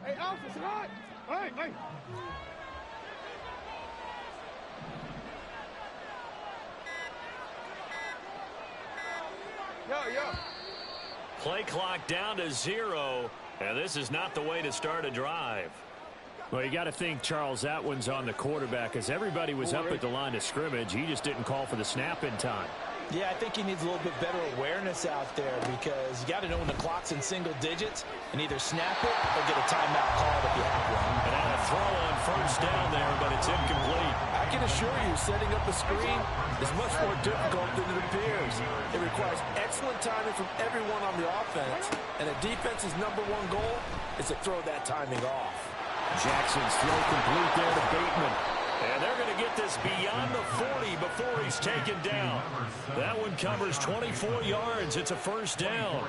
Hey, Alpha, it's hot. Hey. Yo. Play clock down to 0, and this is not the way to start a drive. Well, you got to think, Charles, that one's on the quarterback, as everybody was up at the line of scrimmage. He just didn't call for the snap in time. Yeah, I think he needs a little bit better awareness out there, because you got to know when the clock's in single digits and either snap it or get a timeout called if you have one. And had a throw on first down there, but it's incomplete. I can assure you, setting up a screen is much more difficult than it appears. It requires excellent timing from everyone on the offense, and a defense's #1 goal is to throw that timing off. Jackson's throw complete there to Bateman. And they're going to get this beyond the 40 before he's taken down. That one covers 24 yards. It's a first down.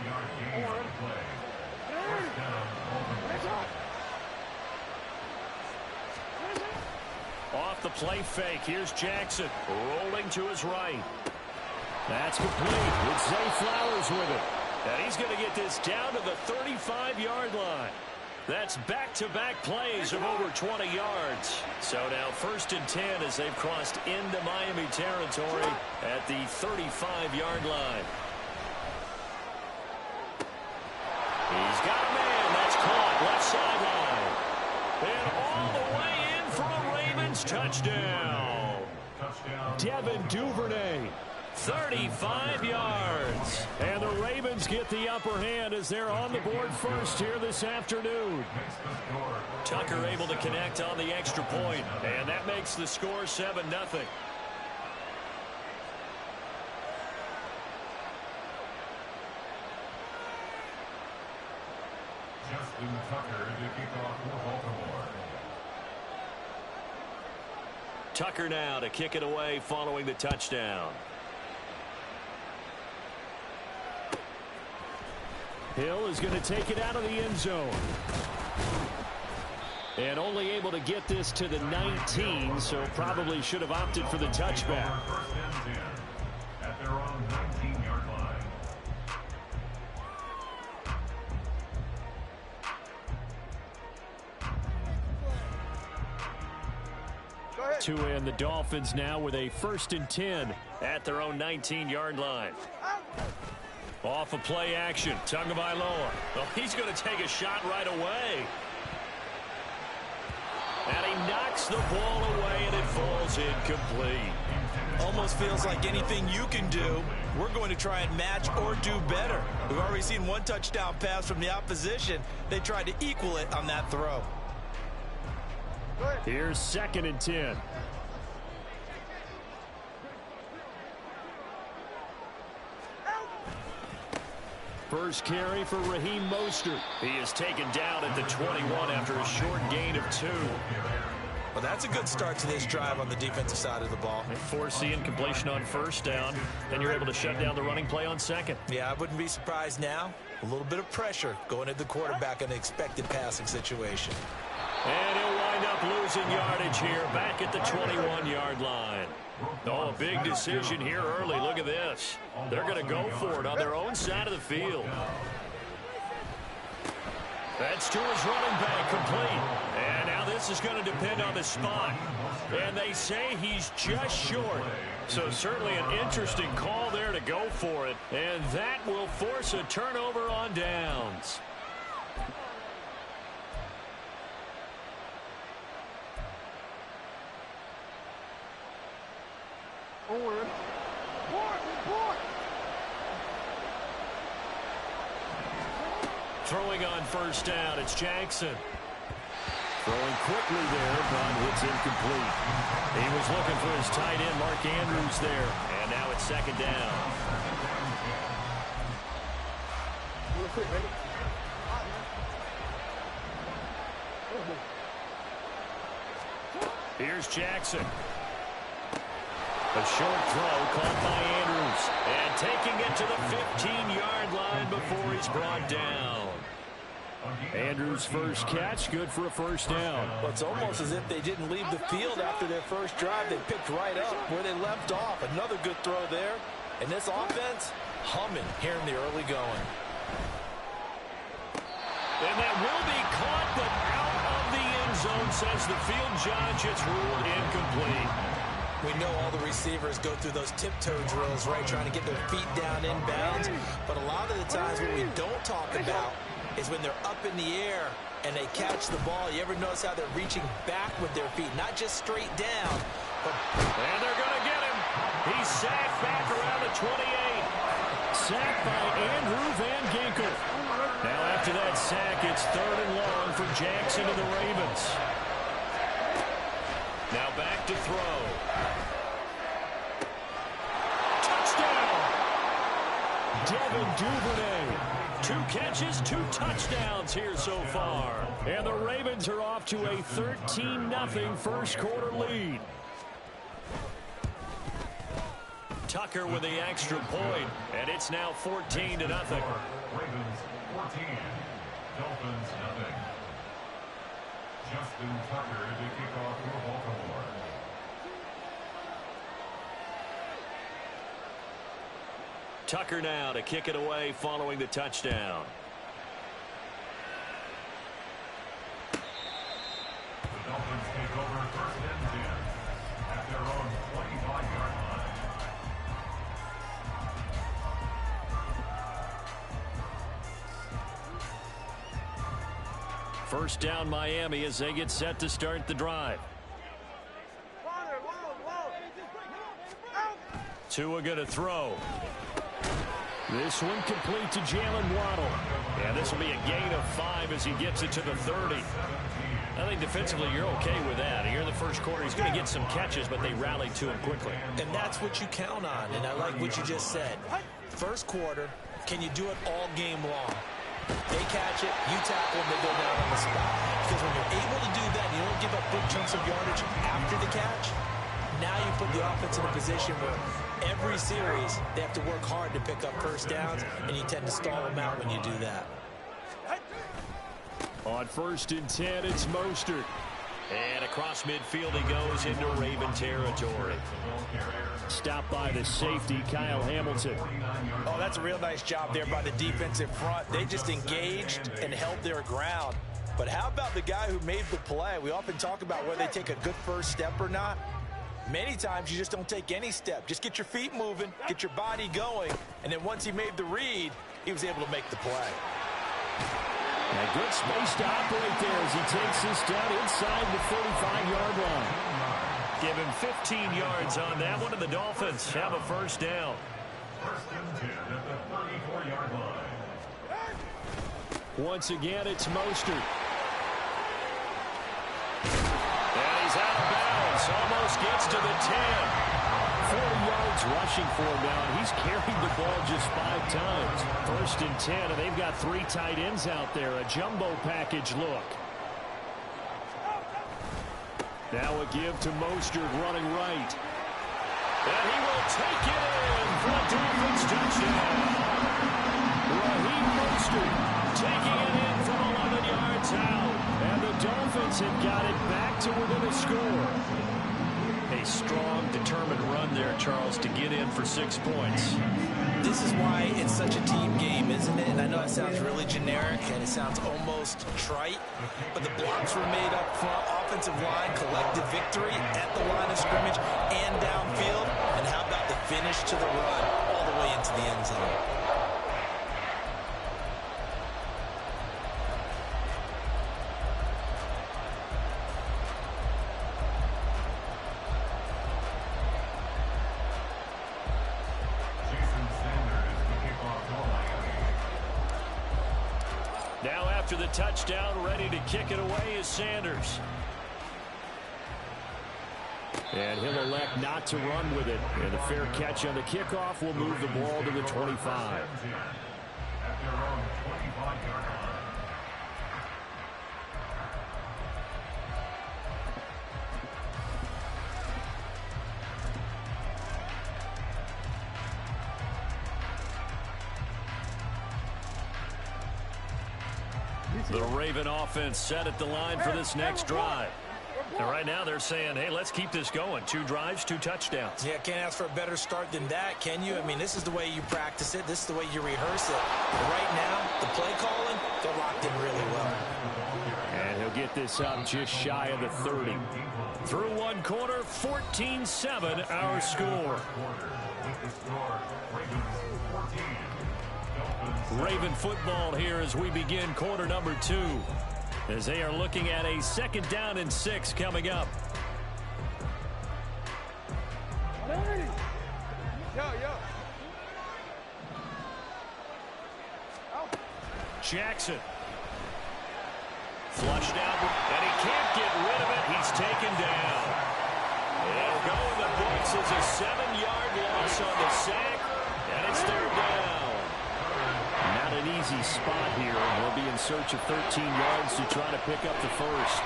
Off the play fake. Here's Jackson rolling to his right. That's complete with Zay Flowers with it. And he's going to get this down to the 35-yard line. That's back-to-back plays of over 20 yards. So now 1st and 10 as they've crossed into Miami territory at the 35-yard line. He's got a man. That's caught left sideline. And all the way in for a Ravens touchdown. Devin Duvernay. 35 yards. And the Ravens get the upper hand as they're on the board first here this afternoon. Tucker able to connect on the extra point, and that makes the score 7-0. Justin Tucker to kick off for Baltimore. Tucker now to kick it away following the touchdown. Hill is going to take it out of the end zone. And only able to get this to the 19, so probably should have opted for the touchback. At their own 19-yard line. To end the Dolphins now with a 1st and 10 at their own 19-yard line. Off of play action, Tagovailoa. Well, he's going to take a shot right away. And he knocks the ball away, and it falls incomplete. Almost feels like anything you can do, we're going to try and match or do better. We've already seen one touchdown pass from the opposition. They tried to equal it on that throw. Here's 2nd and 10. First carry for Raheem Mostert. He is taken down at the 21 after a short gain of 2. Well, that's a good start to this drive on the defensive side of the ball. They force the incompletion on first down. Then you're able to shut down the running play on second. Yeah, I wouldn't be surprised now. A little bit of pressure going at the quarterback in an expected passing situation. And he'll wind up losing yardage here back at the 21-yard line. Oh, a big decision here early. Look at this. They're going to go for it on their own side of the field. That's to his running back, complete. And now this is going to depend on the spot. And they say he's just short. So certainly an interesting call there to go for it. And that will force a turnover on downs. Throwing on first down, it's Jackson. Throwing quickly there, but it's incomplete. He was looking for his tight end, Mark Andrews, there. And now it's 2nd down. Here's Jackson. A short throw caught by Andrews. And taking it to the 15-yard line before he's brought down. Andrews' first catch, good for a first down. Well, it's almost as if they didn't leave the field after their first drive. They picked right up where they left off. Another good throw there. And this offense, humming here in the early going. And that will be caught, but out of the end zone, says the field judge. It's ruled incomplete. We know all the receivers go through those tiptoe drills, right, trying to get their feet down inbounds. But a lot of the times what we don't talk about is when they're up in the air and they catch the ball. You ever notice how they're reaching back with their feet, not just straight down. And they're going to get him. He's sacked back around the 28. Sacked by Andrew Van Ginkel. Now after that sack, it's 3rd and long for Jackson and the Ravens. Now back to throw. Touchdown! Devin Duvernay. 2 catches, 2 touchdowns here so far. And the Ravens are off to a 13-0 first quarter lead. Tucker with the extra point, and it's now 14-0. Ravens 14, Dolphins nothing. Justin Tucker to kick off for Baltimore. Tucker now to kick it away following the touchdown. The Dolphins take over 1st and 10 at their own 25-yard line. First down Miami as they get set to start the drive. Tua going to throw. This one complete to Jalen Waddle. And this will be a gain of 5 as he gets it to the 30. I think defensively you're okay with that. Here in the first quarter, he's going to get some catches, but they rallied to him quickly. And that's what you count on, and I like what you just said. First quarter, can you do it all game long? They catch it, you tackle them, they go down on the spot. Because when you're able to do that, you don't give up big chunks of yardage after the catch, now you put the offense in a position where every series they have to work hard to pick up first downs, and you tend to stall them out when you do that. On 1st and 10, it's Mostert. And across midfield he goes into Raven territory. Stopped by the safety, Kyle Hamilton. Oh, that's a real nice job there by the defensive front. They just engaged and held their ground. But how about the guy who made the play? We often talk about whether they take a good first step or not. Many times you just don't take any step. Just get your feet moving, get your body going, and then once he made the read, he was able to make the play. A good space to operate there as he takes this down inside the 45-yard line. Give him 15 yards on that one, and the Dolphins have a first down. 1st and 10 at the 34-yard line. Once again, it's Mostert. And he's out of bounds. Almost gets to the 10. 40 yards rushing for him now, and he's carried the ball just 5 times. 1st and 10, and they've got 3 tight ends out there. A jumbo package look. Now a give to Mostert running right. And he will take it in for a Dolphins touchdown. Raheem Mostert taking it in from 11 yards out. And the Dolphins have got it back to within a score. A strong, determined run there, Charles, to get in for 6 points. This is why it's such a team game, isn't it? And I know it sounds really generic and it sounds almost trite, but the blocks were made up front. Offensive line, collective victory at the line of scrimmage and downfield. And how about the finish to the run all the way into the end zone? Now after the touchdown, ready to kick it away is Sanders. And he'll elect not to run with it. And a fair catch on the kickoff will move the ball to the 25. At their own 25-yard line. The Raven offense set at the line for this next drive. And right now they're saying, hey, let's keep this going. 2 drives, 2 touchdowns. Yeah, can't ask for a better start than that, can you? I mean, this is the way you practice it. This is the way you rehearse it. But right now, the play calling, they're locked in really well. this up just shy of the 30. Through one quarter, 14-7 our score. Raven football here as we begin quarter number 2, as they are looking at a 2nd down and 6 coming up. Jackson. Flushed out, and he can't get rid of it. He's taken down. It'll go in the books as a 7-yard loss on the sack, and it's 3rd down. Not an easy spot here, and we'll be in search of 13 yards to try to pick up the first.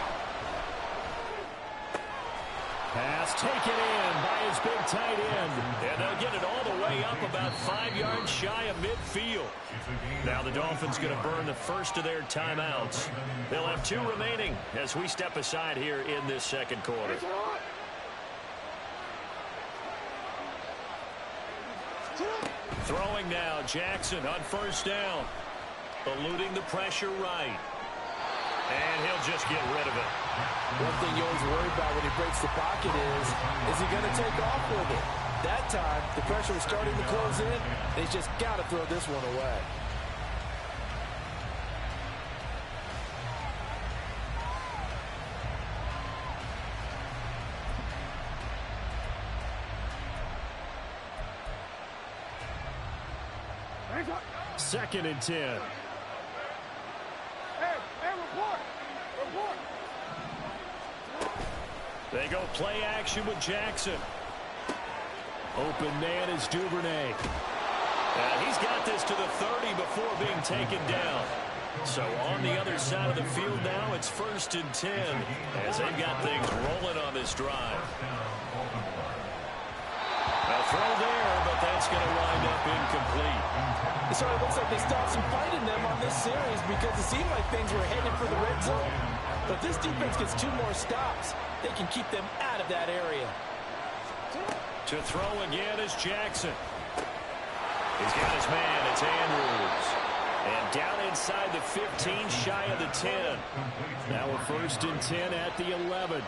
Pass taken in by his big tight end. And they'll get it all the way up about 5 yards shy of midfield. Now the Dolphins going to burn the first of their timeouts. They'll have 2 remaining as we step aside here in this 2nd quarter. Throwing now, Jackson on 1st down. Eluding the pressure right. And he'll just get rid of it. One thing you always worry about when he breaks the pocket is he going to take off with it? That time, the pressure was starting to close in, and he's just got to throw this one away. Second and 10. Hey, report! They go play action with Jackson. Open man is Duvernay. And he's got this to the 30 before being taken down. So on the other side of the field now, it's 1st and 10 as they've got things rolling on this drive. A throw there, but that's going to wind up incomplete. It sort of looks like they stopped some fight in them on this series because it seemed like things were headed for the red zone. But if this defense gets 2 more stops, they can keep them out of that area. To throw again is Jackson. He's got his man. It's Andrews. And down inside the 15, shy of the 10. Now we're 1st and 10 at the 11.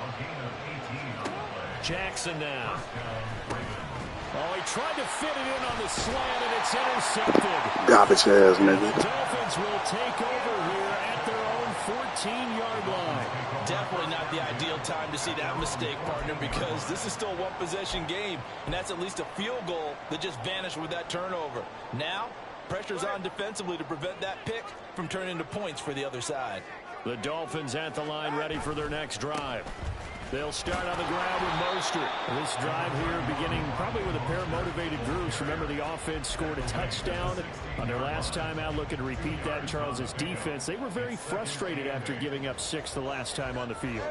Jackson now. Oh, he tried to fit it in on the slant, and it's intercepted. Garbage ass, The nigga. Dolphins will take over here at their own 14-yard line. Definitely not the ideal time to see that mistake, partner, because this is still a one-possession game, and that's at least a field goal that just vanished with that turnover. Now, pressure's on defensively to prevent that pick from turning into points for the other side. The Dolphins at the line ready for their next drive. They'll start on the ground with Mostert. This drive here beginning probably with a pair of motivated groups. Remember, the offense scored a touchdown on their last time out, looking to repeat that in Charles's defense. They were very frustrated after giving up 6 the last time on the field.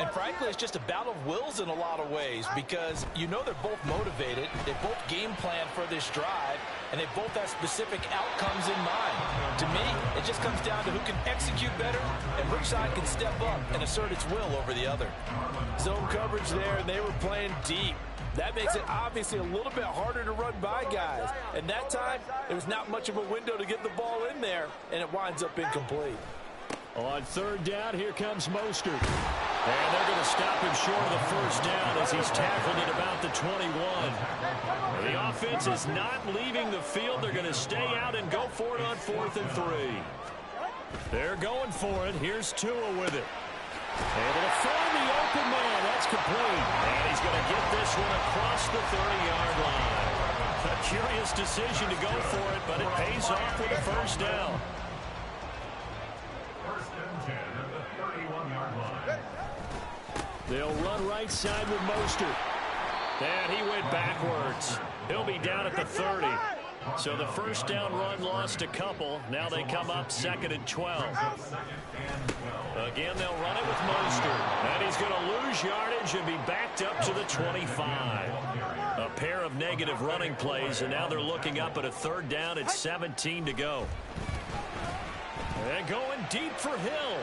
And frankly, it's just a battle of wills in a lot of ways because you know they're both motivated, they both game plan for this drive, and they both have specific outcomes in mind. To me, it just comes down to who can execute better and which side can step up and assert its will over the other. Zone coverage there, and they were playing deep. That makes it obviously a little bit harder to run by guys. And that time, there was not much of a window to get the ball in there, and it winds up incomplete. On 3rd down, here comes Mostert. And they're going to stop him short of the 1st down as he's tackled at about the 21. The offense is not leaving the field. They're going to stay out and go for it on 4th and 3. They're going for it. Here's Tua with it. Able to find the open man. That's complete. And he's going to get this one across the 30-yard line. A curious decision to go for it, but it pays off with a 1st down. 1st and 10 at the 31-yard line. They'll run right side with Mostert. And he went backwards. He'll be down at the 30. So the 1st down run lost a couple. Now they come up 2nd and 12. Again, they'll run it with Mostert. And he's going to lose yardage and be backed up to the 25. A pair of negative running plays, and now they're looking up at a 3rd down at 17 to go. And going deep for Hill.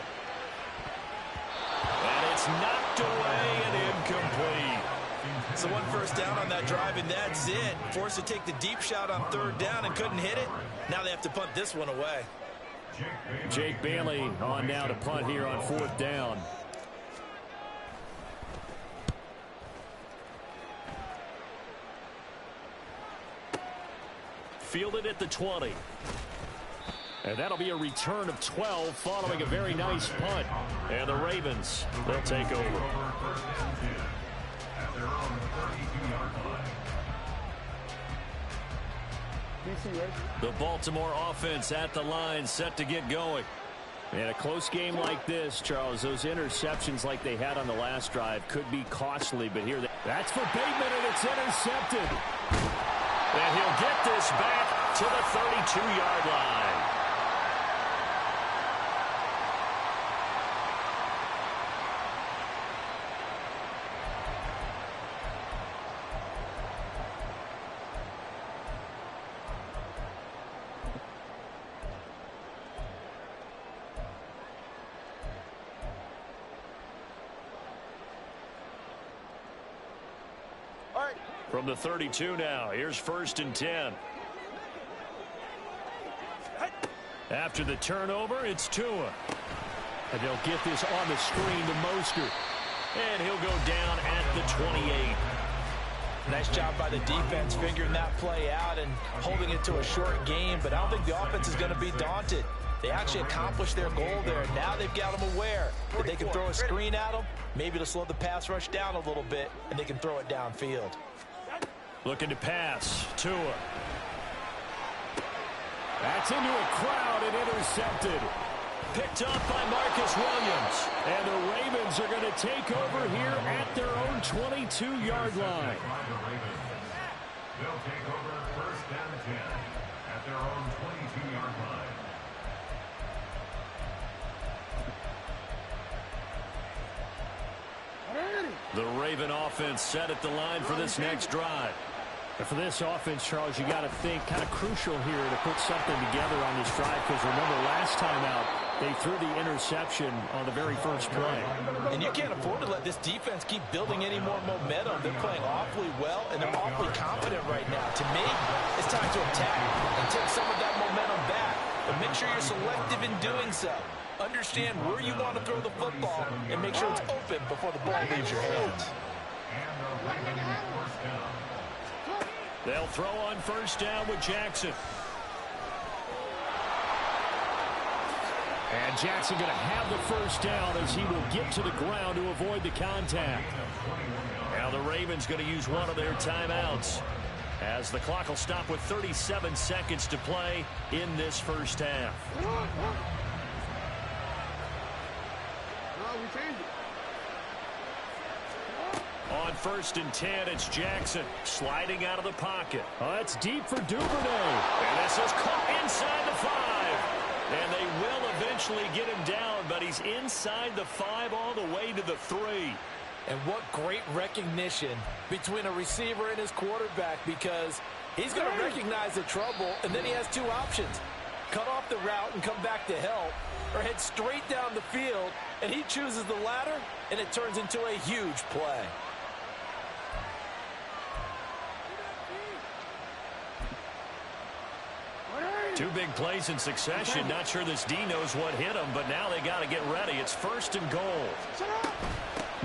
And it's knocked away and incomplete. So 1 first down on that drive, and that's it. Forced to take the deep shot on 3rd down and couldn't hit it. Now they have to punt this one away. Jake Bailey on now to punt here on 4th down. Fielded at the 20. And that'll be a return of 12 following a very nice punt. And the Ravens, they'll take over. The Baltimore offense at the line, set to get going. In a close game like this, Charles, those interceptions like they had on the last drive could be costly. But here, that's for Bateman, and it's intercepted. And he'll get this back to the 32-yard line. From the 32 now, here's 1st and 10. After the turnover, it's Tua. And they'll get this on the screen to Mostert. And he'll go down at the 28. Nice job by the defense figuring that play out and holding it to a short game, but I don't think the offense is going to be daunted. They actually accomplished their goal there. Now they've got them aware that they can throw a screen at them, maybe to slow the pass rush down a little bit, and they can throw it downfield. Looking to pass. Tua. That's into a crowd and intercepted. Picked up by Marcus Williams. And the Ravens are going to take over here at their own 22-yard line. They'll take over 1st and 10 at their own 22-yard line. The Raven offense set at the line for this next drive. And for this offense, Charles, you got to think kind of crucial here to put something together on this drive, because remember last time out, they threw the interception on the very first play. And you can't afford to let this defense keep building any more momentum. They're playing awfully well, and they're awfully confident right now. To me, it's time to attack and take some of that momentum back. But make sure you're selective in doing so. Understand where you want to throw the football and make sure it's open before the ball leaves your hands. They'll throw on 1st down with Jackson. And Jackson going to have the 1st down as he will get to the ground to avoid the contact. Now the Ravens going to use one of their timeouts, as the clock will stop with 37 seconds to play in this first half. On 1st and 10, it's Jackson sliding out of the pocket. Oh, that's deep for Duvernay. And this is caught inside the 5. And they will eventually get him down, but he's inside the 5 all the way to the 3. And what great recognition between a receiver and his quarterback, because he's going to recognize the trouble, and then he has two options. Cut off the route and come back to help, or head straight down the field, and he chooses the latter, and it turns into a huge play. Two big plays in succession. Not sure this D knows what hit him, but now they got to get ready. It's 1st and goal.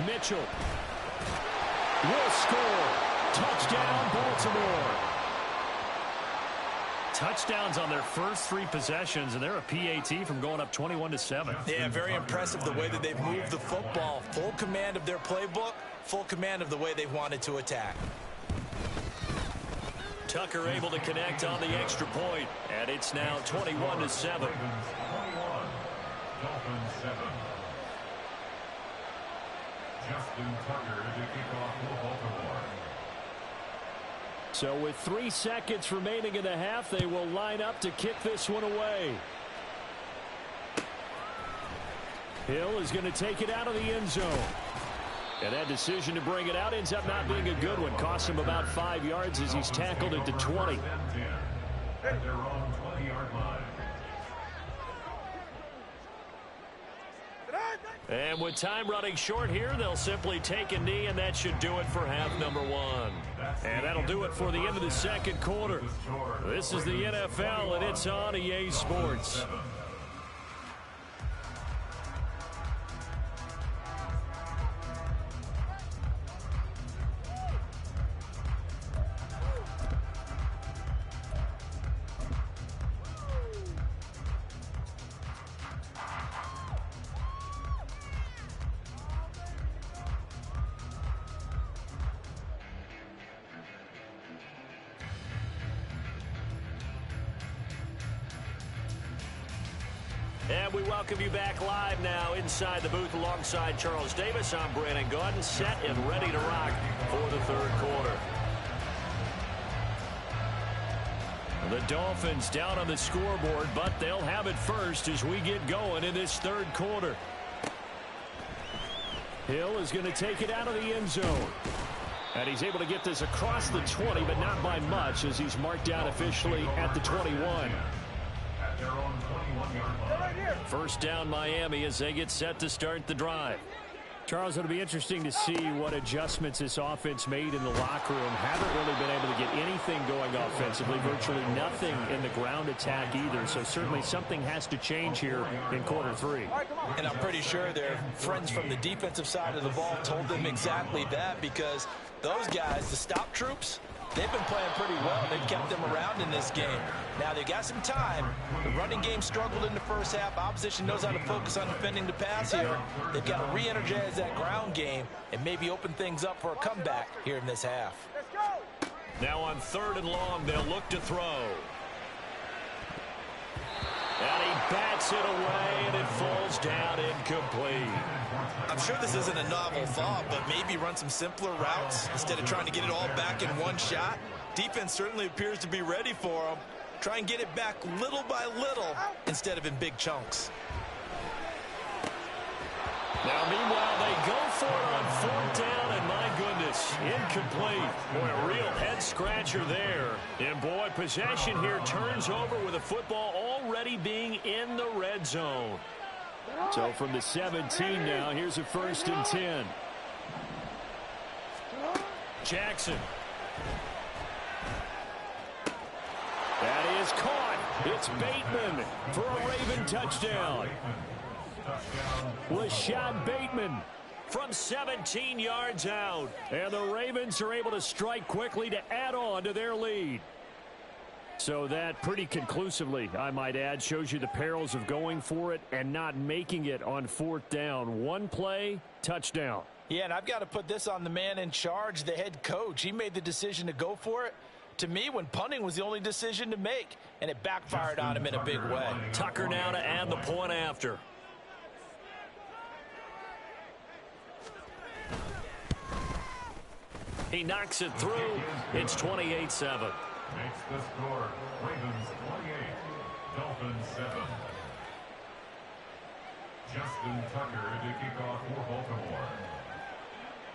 Mitchell will score. Touchdown, Baltimore. Touchdowns on their first 3 possessions, and they're a PAT from going up 21-7. Yeah, very impressive the way that they've moved the football. Full command of their playbook, full command of the way they've wanted to attack. Tucker able to connect on the extra point, and it's now 21-7. Dolphins 7. Justin Tucker to kick off for Baltimore. So with 3 seconds remaining in the half, they will line up to kick this one away. Hill is going to take it out of the end zone. And that decision to bring it out ends up not being a good one. Costs him about 5 yards as he's tackled at the 20. At their own 20-yard line. And with time running short here, they'll simply take a knee, and that should do it for half number 1. And that'll do it for the end of the second quarter. This is the NFL, and it's on EA Sports. And we welcome you back live now inside the booth alongside Charles Davis. I'm Brandon Gaudin, set and ready to rock for the third quarter. The Dolphins down on the scoreboard, but they'll have it first as we get going in this third quarter. Hill is going to take it out of the end zone. And he's able to get this across the 20, but not by much as he's marked down officially at the 21. First down Miami as they get set to start the drive. Charles, it'll be interesting to see what adjustments this offense made in the locker room. Haven't really been able to get anything going offensively, virtually nothing in the ground attack either. So certainly something has to change here in quarter three. And I'm pretty sure their friends from the defensive side of the ball told them exactly that, because those guys, the stop troops, they've been playing pretty well. They've kept them around in this game. Now, they got some time. The running game struggled in the first half. Opposition knows how to focus on defending the pass here. They've got to re-energize that ground game and maybe open things up for a comeback here in this half. Now on 3rd and long, they'll look to throw. And he bats it away, and it falls down incomplete. I'm sure this isn't a novel thought, but maybe run some simpler routes instead of trying to get it all back in one shot. Defense certainly appears to be ready for them. Try and get it back little by little instead of in big chunks. Now, meanwhile, they go for it on 4th down, and my goodness, incomplete. Boy, a real head-scratcher there. And, boy, possession here turns over with the football already being in the red zone. So from the 17 now, here's a 1st and 10. Jackson. That is caught. It's Bateman for a Raven touchdown. Rashad Bateman from 17 yards out. And the Ravens are able to strike quickly to add on to their lead. So that pretty conclusively, I might add, shows you the perils of going for it and not making it on 4th down. One play, touchdown. Yeah, and I've got to put this on the man in charge, the head coach. He made the decision to go for it. To me, when punting was the only decision to make, and it backfired on him in a big way. Tucker now to add the point after. He knocks it through. It's 28-7. Makes the score Ravens 28, Dolphins 7. Justin Tucker to kick off for Baltimore.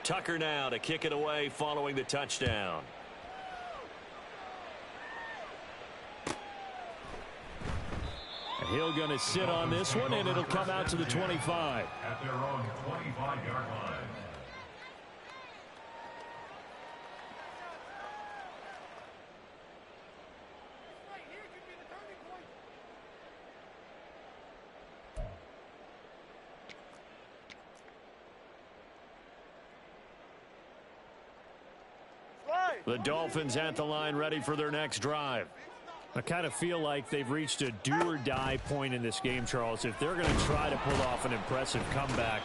Tucker now to kick it away following the touchdown. Hill going to sit on this one, and it'll come out to the 25. At their own 25-yard line. The Dolphins at the line ready for their next drive. I kind of feel like they've reached a do-or-die point in this game, Charles. If they're going to try to pull off an impressive comeback,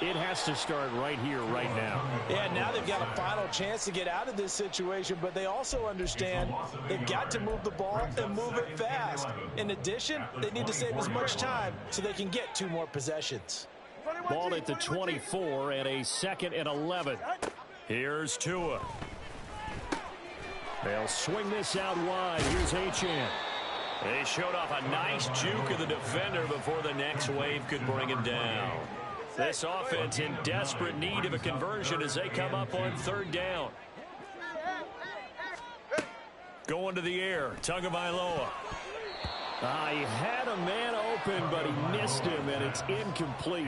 it has to start right here, right now. Yeah, now they've got a final chance to get out of this situation, but they also understand they've got to move the ball and move it fast. In addition, they need to save as much time so they can get 2 more possessions. Ball at the 24 and a 2nd and 11. Here's Tua. They'll swing this out wide. Here's Achane. They showed off a nice juke of the defender before the next wave could bring him down. This offense in desperate need of a conversion as they come up on 3rd down. Going to the air, Tagovailoa. He had a man open, but he missed him, and it's incomplete.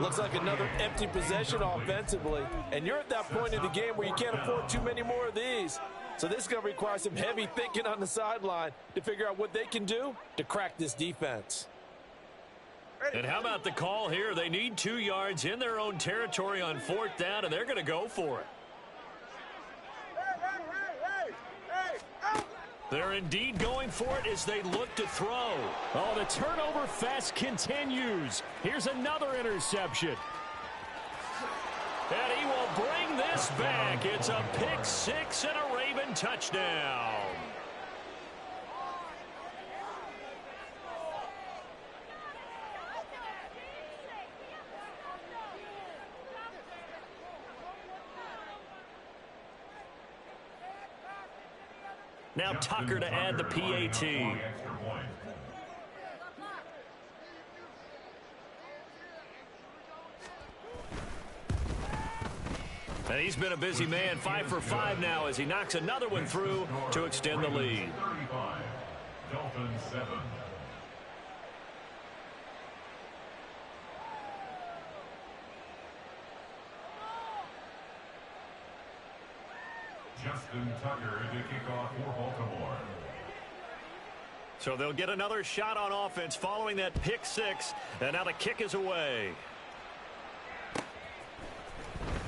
Looks like another empty possession offensively. And you're at that point in the game where you can't afford too many more of these. So this is going to require some heavy thinking on the sideline to figure out what they can do to crack this defense. And how about the call here? They need 2 yards in their own territory on 4th down, and they're going to go for it. They're indeed going for it as they look to throw. Oh, the turnover fest continues. Here's another interception. And he will bring this back. It's a pick 6 and a Raven touchdown. Now Tucker to add the PAT. And he's been a busy man, 5 for 5 now as he knocks another one through to extend the lead. 35. Dolphins 7. Justin Tucker to kick off for Baltimore. So they'll get another shot on offense following that pick six, and now the kick is away.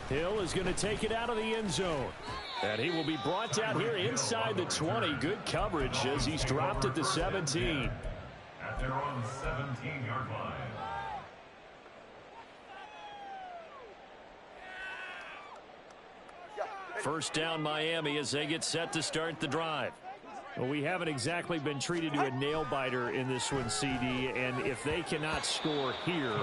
Hill is going to take it out of the end zone. And he will be brought down here inside the 20. Good coverage as he's dropped at the 17. At their own 17-yard line. First down Miami as they get set to start the drive. Well, we haven't exactly been treated to a nail-biter in this one, CD, and if they cannot score here,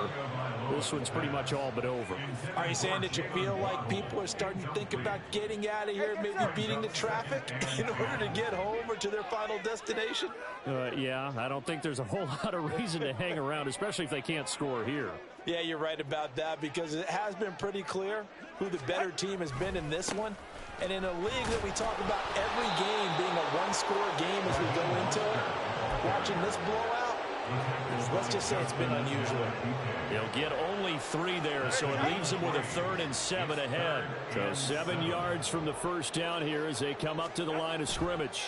this one's pretty much all but over. Are you saying that you feel like people are starting to think about getting out of here, maybe beating the traffic in order to get home or to their final destination? Yeah, I don't think there's a whole lot of reason to hang around, especially if they can't score here. Yeah, you're right about that because it has been pretty clear who the better team has been in this one. And in a league that we talk about every game being a one-score game as we go into it, watching this blowout, let's just say it's been unusual. He'll get only 3 there, so it leaves him with a 3rd and 7 ahead. So 7 yards from the first down here as they come up to the line of scrimmage.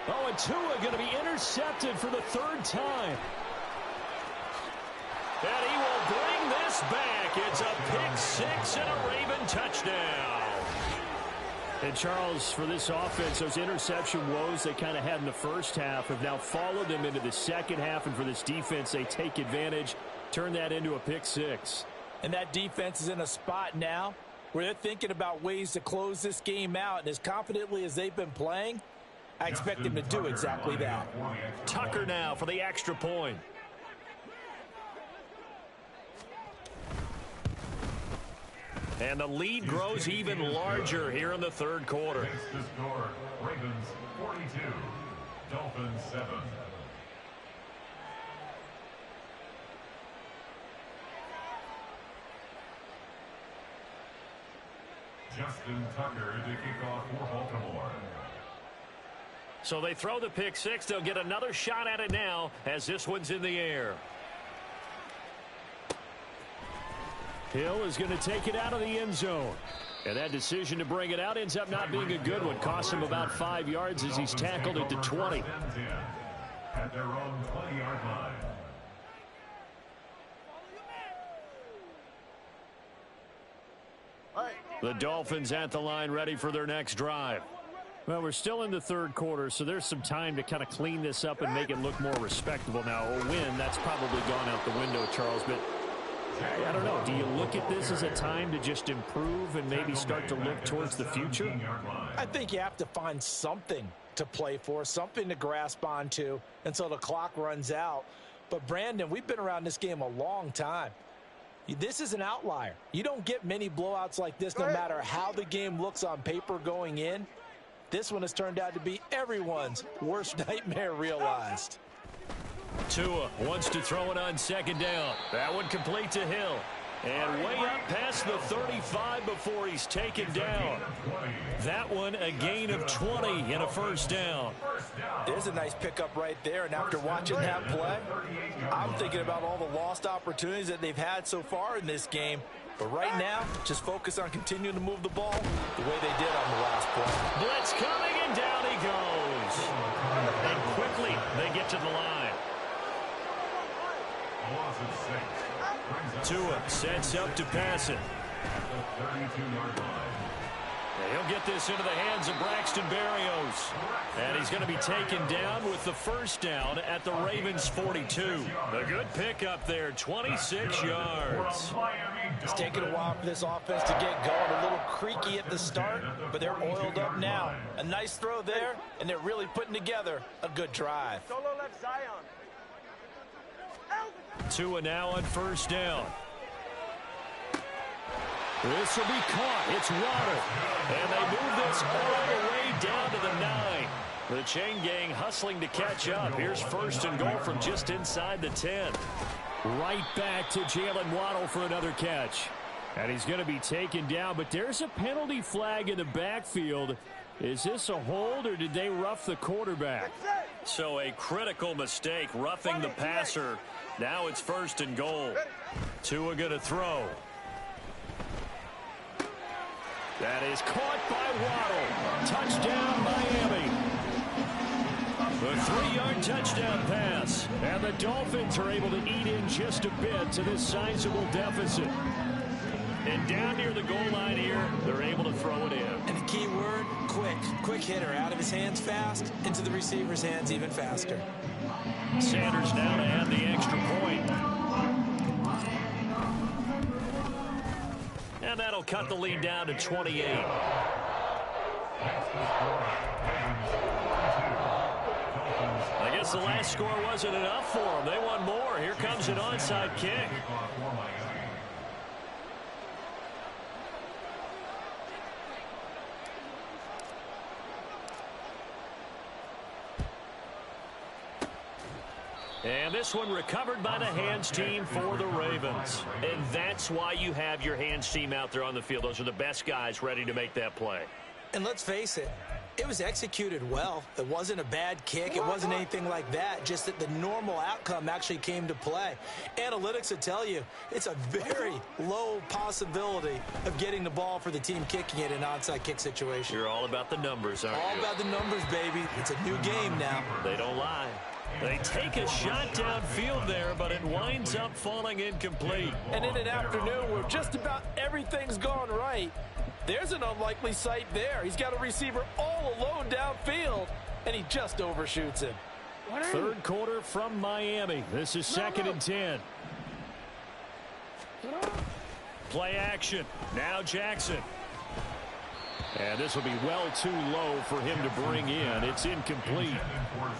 Oh, and Tua going to be intercepted for the 3rd time. And he will bring this back. It's a pick six and a Raven touchdown. And Charles, for this offense, those interception woes they kind of had in the first half have now followed them into the second half. And for this defense, they take advantage, turn that into a pick six. And that defense is in a spot now where they're thinking about ways to close this game out. And as confidently as they've been playing, I expect them to do exactly that. Tucker now for the extra point. And the lead grows even larger here in the 3rd quarter. The score, Ravens 42, Dolphins 7. Justin Tucker to kick off for Baltimore. So they throw the pick six. They'll get another shot at it now as this one's in the air. Hill is going to take it out of the end zone. And that decision to bring it out ends up not being a good one. Cost him about 5 yards as he's tackled at the 20. At their own 20-yard line. The Dolphins at the line ready for their next drive. Well, we're still in the 3rd quarter, so there's some time to kind of clean this up and make it look more respectable. Now, a win, that's probably gone out the window, Charles, but I don't know. Do you look at this as a time to just improve and maybe start to look towards the future? I think you have to find something to play for, something to grasp onto until the clock runs out. But, Brandon, we've been around this game a long time. This is an outlier. You don't get many blowouts like this no matter how the game looks on paper going in. This one has turned out to be everyone's worst nightmare realized. Tua wants to throw it on 2nd down. That one complete to Hill. And way up past the 35 before he's taken down. That one a gain of 20 and a 1st down. There's a nice pickup right there. And after watching that play, I'm thinking about all the lost opportunities that they've had so far in this game. But right now, just focus on continuing to move the ball the way they did on the last play. Blitz coming and down he goes. And quickly they get to the line. Tua sets up to pass it. He'll get this into the hands of Braxton Berrios. And he's going to be taken down with the 1st down at the Ravens 42. A good pickup there, 26 yards. It's taken a while for this offense to get going. A little creaky at the start, but they're oiled up now. A nice throw there, and they're really putting together a good drive. Tua now on 1st down. This will be caught. It's Waddle. And they move this all the way down to the 9. The chain gang hustling to catch up. Here's first and goal from just inside the 10. Right back to Jalen Waddle for another catch. And he's going to be taken down, but there's a penalty flag in the backfield. Is this a hold, or did they rough the quarterback? So a critical mistake, roughing the passer. Now it's first and goal. Tua going to throw. That is caught by Waddle. Touchdown, Miami. A 3-yard touchdown pass. And the Dolphins are able to eat in just a bit to this sizable deficit. And down near the goal line here, they're able to throw it in. And the key word, quick. Quick hitter. Out of his hands fast, into the receiver's hands even faster. Sanders now to add the extra point. And that'll cut the lead down to 28. I guess the last score wasn't enough for them. They want more. Here comes an onside kick. And this one recovered by the hands team for the Ravens. And that's why you have your hands team out there on the field. Those are the best guys ready to make that play. And let's face it, it was executed well. It wasn't a bad kick. It wasn't anything like that. Just that the normal outcome actually came to play. Analytics will tell you it's a very low possibility of getting the ball for the team kicking it in an onside kick situation. You're all about the numbers, aren't you? All about the numbers, baby. It's a new game now. They don't lie. They take a shot downfield there, but it winds up falling incomplete. And in an afternoon where just about everything's gone right, there's an unlikely sight there. He's got a receiver all alone downfield, and he just overshoots him. Third quarter from Miami. This is second and 10. Play action. Now Jackson. And this will be well too low for him to bring in. It's incomplete.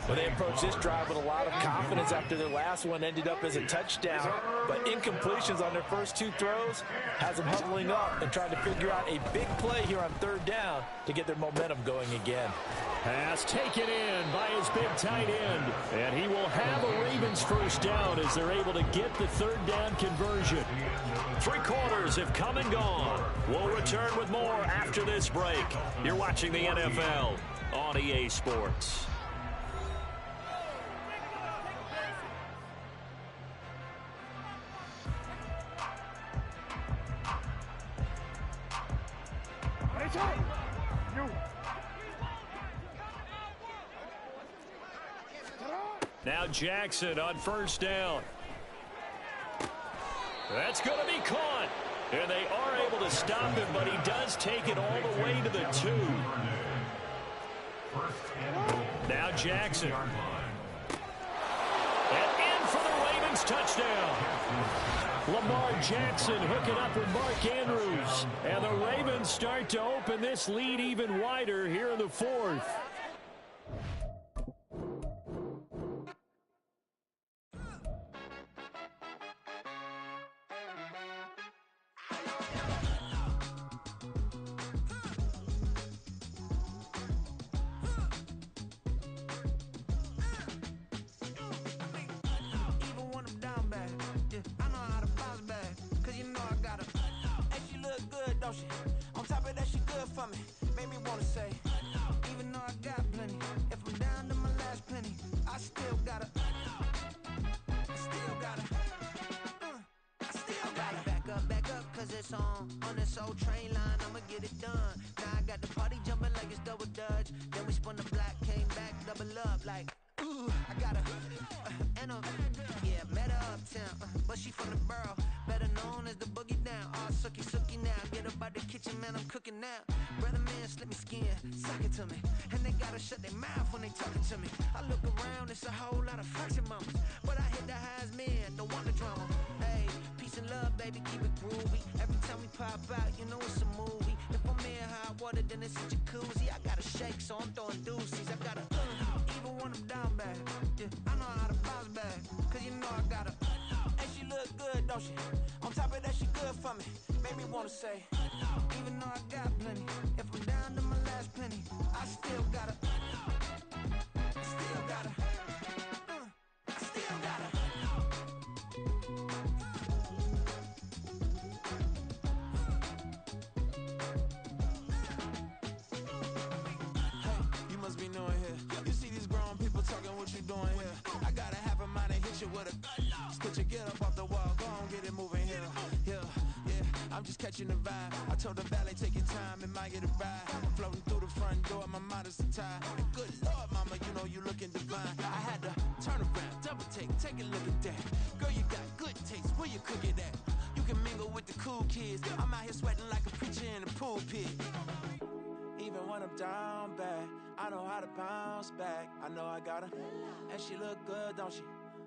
Well, they approached this drive with a lot of confidence after their last one ended up as a touchdown. But incompletions on their first two throws has them huddling up and trying to figure out a big play here on third down to get their momentum going again. Pass taken in by his big tight end. And he will have a Ravens first down as they're able to get the third down conversion. 3 quarters have come and gone. We'll return with more after this break. You're watching the NFL on EA Sports. Now Jackson on first down. That's going to be caught. And they are able to stop him, but he does take it all the way to the 2. Now Jackson. And in for the Ravens touchdown. Lamar Jackson hooking up with Mark Andrews. And the Ravens start to open this lead even wider here in the 4th. On top of that, she good for me. Made me wanna say, even though I got plenty, if I'm down to my last penny, I still gotta back up, cause it's on this old train line, I'ma get it done. Now I got the party jumping like it's double dutch. Then we spun the block, came back, double up like, ooh, I got met her uptown, but she from the borough, better known as the boogie down. All sucky now, get up out the kitchen, man, I'm cooking now. Brother man, slip me skin, suck it to me, and they gotta shut their mouth when they talking to me. I look around, it's a whole lot of fraction mamas, but I hit the highs, man, don't want the drama. Hey, peace and love, baby, keep it groovy. Every time we pop out, you know it's a movie. If I'm in hot water, then it's a jacuzzi. I gotta shake, so I'm throwing deuces. I gotta even when I'm down bad, yeah, I know how to bounce back, cause you know I gotta And she look good, don't she? On top of that, she good for me. Made me wanna say, even though I got plenty, if I'm down to my last penny, I still gotta, I still gotta, I still gotta. Hey, you must be new in here. You see these grown people talking, what you doing here? I got a half a mind to hit you with a put your get up off the wall, go on, get it moving here. Yeah, I'm just catching the vibe. I told the valet, take your time, it might get a ride. Floating through the front door, my mind is tied. And good Lord, mama, you know you looking divine. I had to turn around, double take a look at that. Girl, you got good taste, where you cook it at? You can mingle with the cool kids. I'm out here sweating like a preacher in a pulpit. Even when I'm down bad, I know how to bounce back. I know I got her, and she look good, don't she?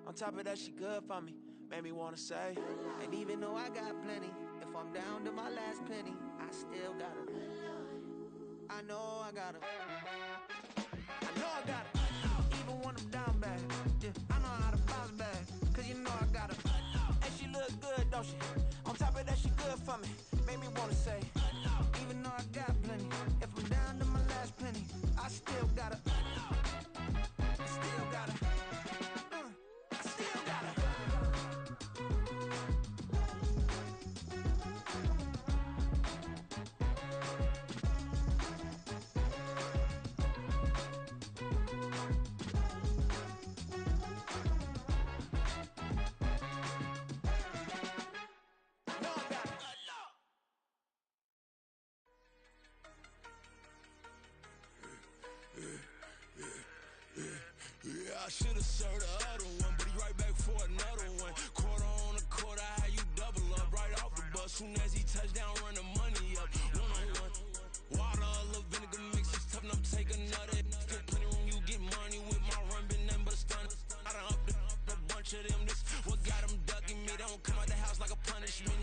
On top of that, she good for me. Made me wanna say, and even though I got plenty, if I'm down to my last penny, I still got her. I know I got her. I know I got her. Even when I'm down bad, yeah, I know how to bounce back. Cause you know I got her. And she look good, don't she? On top of that, she good for me. Made me wanna say, even though I got plenty, if I'm down to my last penny, I still got her. I still got her. I still got her. Yeah, I should've served the other one, but he right back for another one. Quarter on a quarter, how you double up right off the bus. Soon as he touch down, run the money up. One-on-one. Water, a little vinegar mix, it's tough enough to take another. Still plenty room, you get money with my run, been nothing but a stun. I done upped a bunch of them, this what got them ducking me. They don't come out the house like a punishment.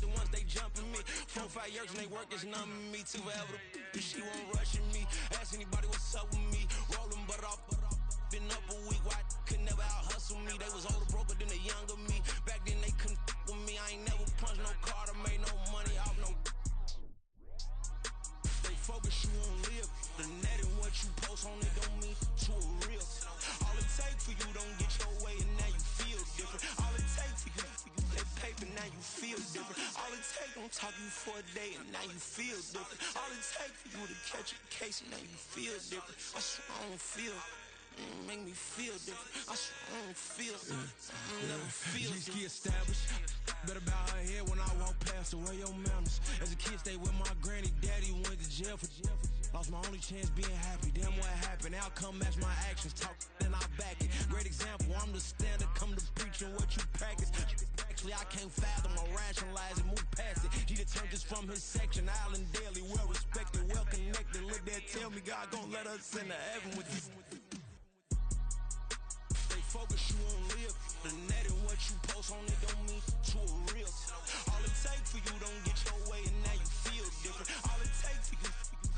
The ones they jumping me. 4-5 years and they work is numbing me. Too forever, she won't rushing me. Ask anybody what's up with me. Rolling butt off. Been up a week, why could never out hustle me? They was older, broker than the younger me. Back then they couldn't with me. I ain't never punched no card or made no money off no. They focus, you won't live. The net and what you post on it don't mean to a real. All it take for you don't get your way and now you feel different. All it take for you that paper, now you feel different. All it take don't talk you for a day and now you feel different. All it take for you to catch a case and now you feel different. I swear I don't feel. Make me feel different. I swear I don't feel never feel different. Established. Better bow her head when I walk past her. Where your manners? As a kid, stayed with my granny. Daddy went to jail for lost my only chance being happy. Damn, what happened? Outcome match my actions. Talk, then I back it. Great example. I'm the standard. Come to preaching what you practice. Actually, I can't fathom or rationalize it. Move past it. He determined from his section. Island daily, well respected, well connected. Look there, tell me God gon' let us into heaven with this. Focus, you won't live. The net and what you post on it don't mean to a real. All it take for you don't get your way and now you feel different. All it take for you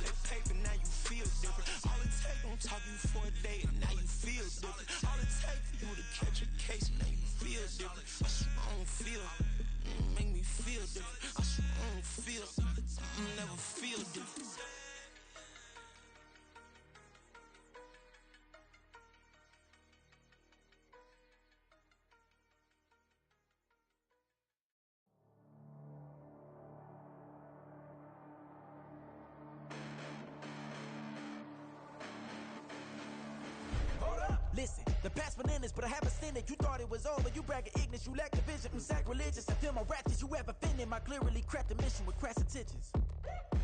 that paper, now you feel different. All it take don't talk you for a day and now you feel different. All it take for you to catch a case and now you feel different. I swear I don't feel. Make me feel different. I swear I don't feel. Never feel different. Listen, the past bananas, but I haven't seen it. You thought it was over, you bragging ignorance, you lack the vision. I'm sacrilegious, I feel my ratchets, you have offended my clearly crafted mission with crass intentions.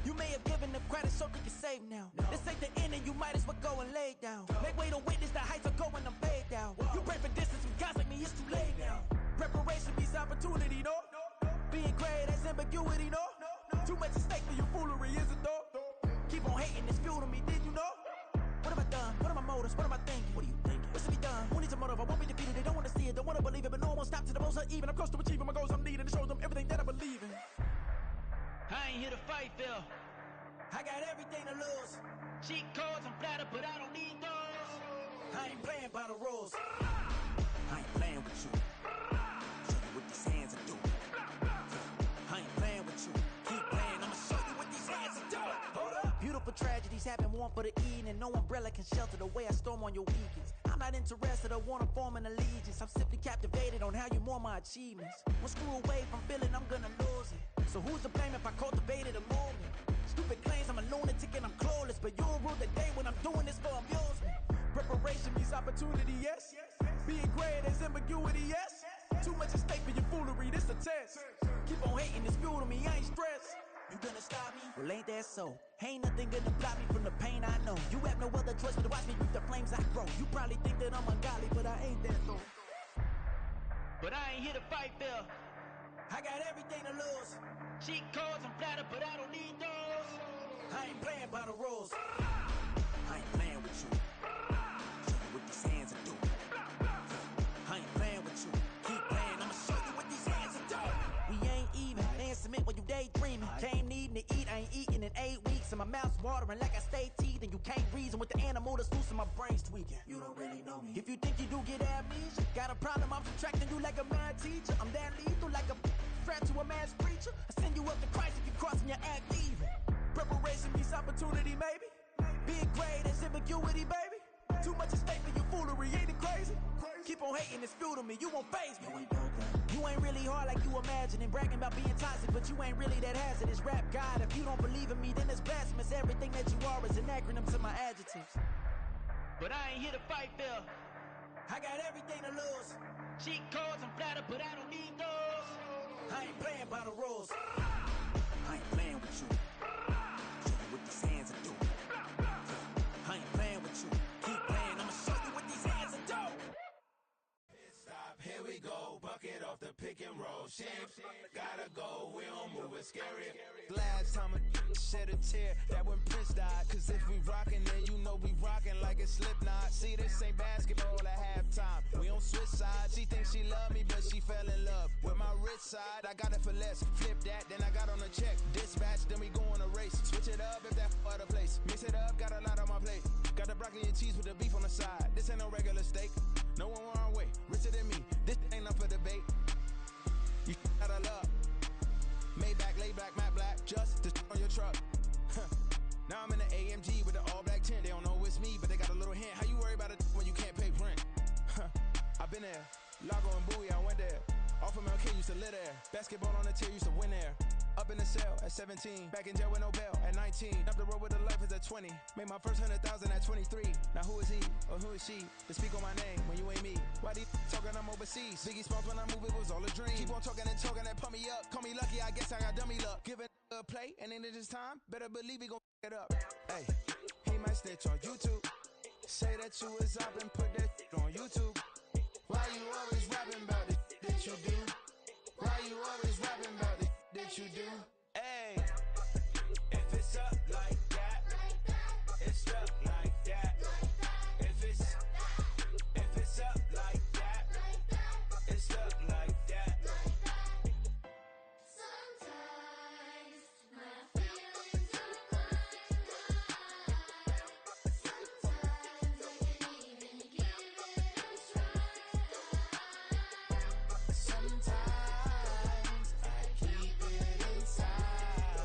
You may have given them credit so they can save now. This ain't the end and you might as well go and lay down. Make way to witness the heights are going, I'm paid down. You pray for distance with guys like me, it's too late now. Preparation means opportunity, no? Being great, that's ambiguity, no? Too much at stake for your foolery, is it though? Keep on hating, it's fuel to me, did you know? What have I done? What are my motives? What am I thinking? What are you thinking? What's to be done? Who needs a motive? I won't be defeated. They don't want to see it, don't want to believe it, but no one won't stop to the most even. I'm close to achieving my goals. I'm needing to show them everything that I believe in. I ain't here to fight, Phil. I got everything to lose. Cheat codes, I'm flattered, but I don't need those. I ain't playing by the rules. I ain't playing with you. Show you what for tragedies happen, one for the evening. No umbrella can shelter the way I storm on your weekends. I'm not interested or wanna form an allegiance. I'm simply captivated on how you more my achievements. One screw away from feeling I'm gonna lose it. So who's to blame if I cultivated a movement? Stupid claims I'm a lunatic and I'm clueless, but you'll rule the day when I'm doing this for amusement. Preparation means opportunity, yes. Being great as ambiguity, yes. Too much at stake for your foolery, this a test. Keep on hating, it's fuel to me, I ain't stressed. You gonna stop me? Well, ain't that so? Ain't nothing gonna block me from the pain I know. You have no other choice but to watch me reap the flames I grow. You probably think that I'm ungodly, but I ain't that though. But I ain't here to fight fair. I got everything to lose. Cheat codes, I'm flattered, but I don't need those. I ain't playing by the rules. I ain't playing with you. Show you what these hands are doing. I ain't playing with you. Keep playing, I'ma show you what these hands are doing. We ain't even. They ain't submit when you daydreaming. Came needing to eat, I ain't eating in 8 weeks. And my mouth's watering like I stay teething. You can't reason with the animal that's loose and my brain's tweaking. You don't really know me. If you think you do get amnesia, got a problem, I'm subtracting you like a mad teacher. I'm that lethal like a threat to a mass preacher. I send you up to Christ if you crossing your act evil. Preparation means opportunity, maybe. Being great is ambiguity, baby. Too much at stake for your foolery, ain't it crazy? Keep on hating, it's fuel to me, you won't faze me. You ain't really hard like you imagine and bragging about being toxic, but you ain't really that hazardous. Rap God, if you don't believe in me, then it's blasphemous. Everything that you are is an acronym to my adjectives. But I ain't here to fight fair. I got everything to lose. Cheat codes, I'm flattered, but I don't need those. I ain't playing by the rules. I ain't playing with you. Show you what these hands are doing. I ain't playing with you. Keep playing, I'ma show you what these hands are doing. Stop, here we go. Bucket off the pick and roll. Shit, gotta go. We don't move, it's scary. Last time a shed a tear, that when Prince died. Cause if we rockin', then you know we rockin' like a Slipknot. See, this ain't basketball at halftime. We don't switch sides. She thinks she love me, but she fell in love with my rich side. I got it for less. Flip that, then I got on a check. Dispatch, then we go on a race. Switch it up if that other place. Mix it up, got a lot on my plate. Got the broccoli and cheese with the beef on the side. This ain't no regular steak. No one wrong way. Richer than me. This ain't up for debate. You out of luck. Maybach, lay back, matte black. Just to on your truck. Now I'm in the AMG with the all black tint. They don't know it's me, but they got a little hint. How you worry about it when you can't pay rent? I've been there. Lago and Bowie, I went there. Off of MLK, used to live there. Basketball on the tier, used to win there. Up in the cell at 17. Back in jail with no bail at 19. Up the road with the life is at 20. Made my first 100,000 at 23. Now who is he or who is she to speak on my name when you ain't me? Why they talking I'm overseas? Biggie Smalls when I move, it was all a dream. Keep on talking and pump me up. Call me lucky, I guess I got dummy luck. Give it a play and then it's time. Better believe he gon' it up. Hey, he might snitch on YouTube. Say that you was up and put that on YouTube. Why you always rapping about it that you do? Why you always rapping about it that you do? Hey, if it's up like that, it's stuck like that. If it's up like that, it's stuck like that. Sometimes my feelings are blind. Sometimes I can't even give it a try. Sometimes I keep it inside.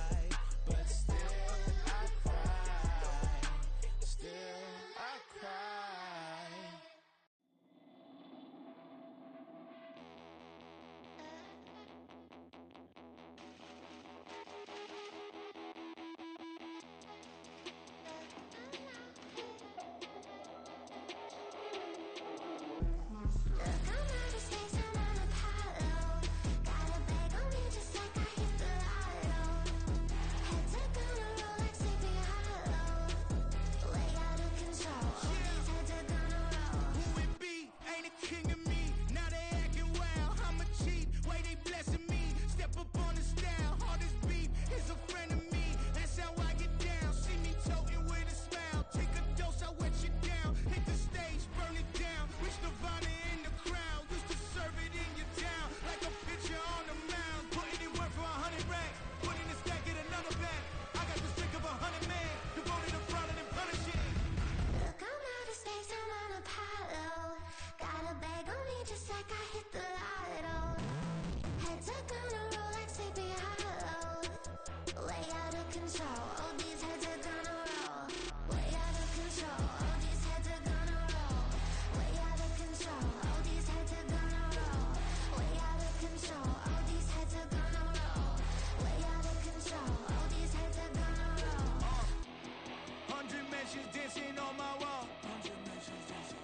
nations dancing on my wall.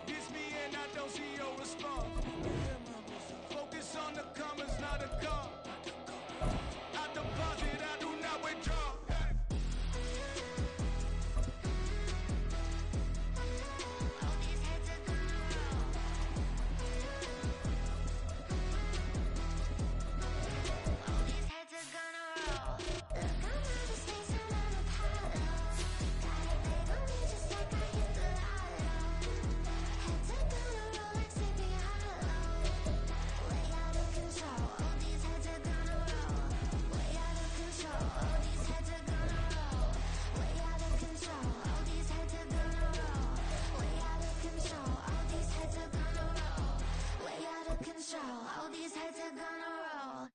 Diss me and I don't see your response. Focus on the commas, not the call. I deposit, I do not withdraw. All these heads are gonna roll.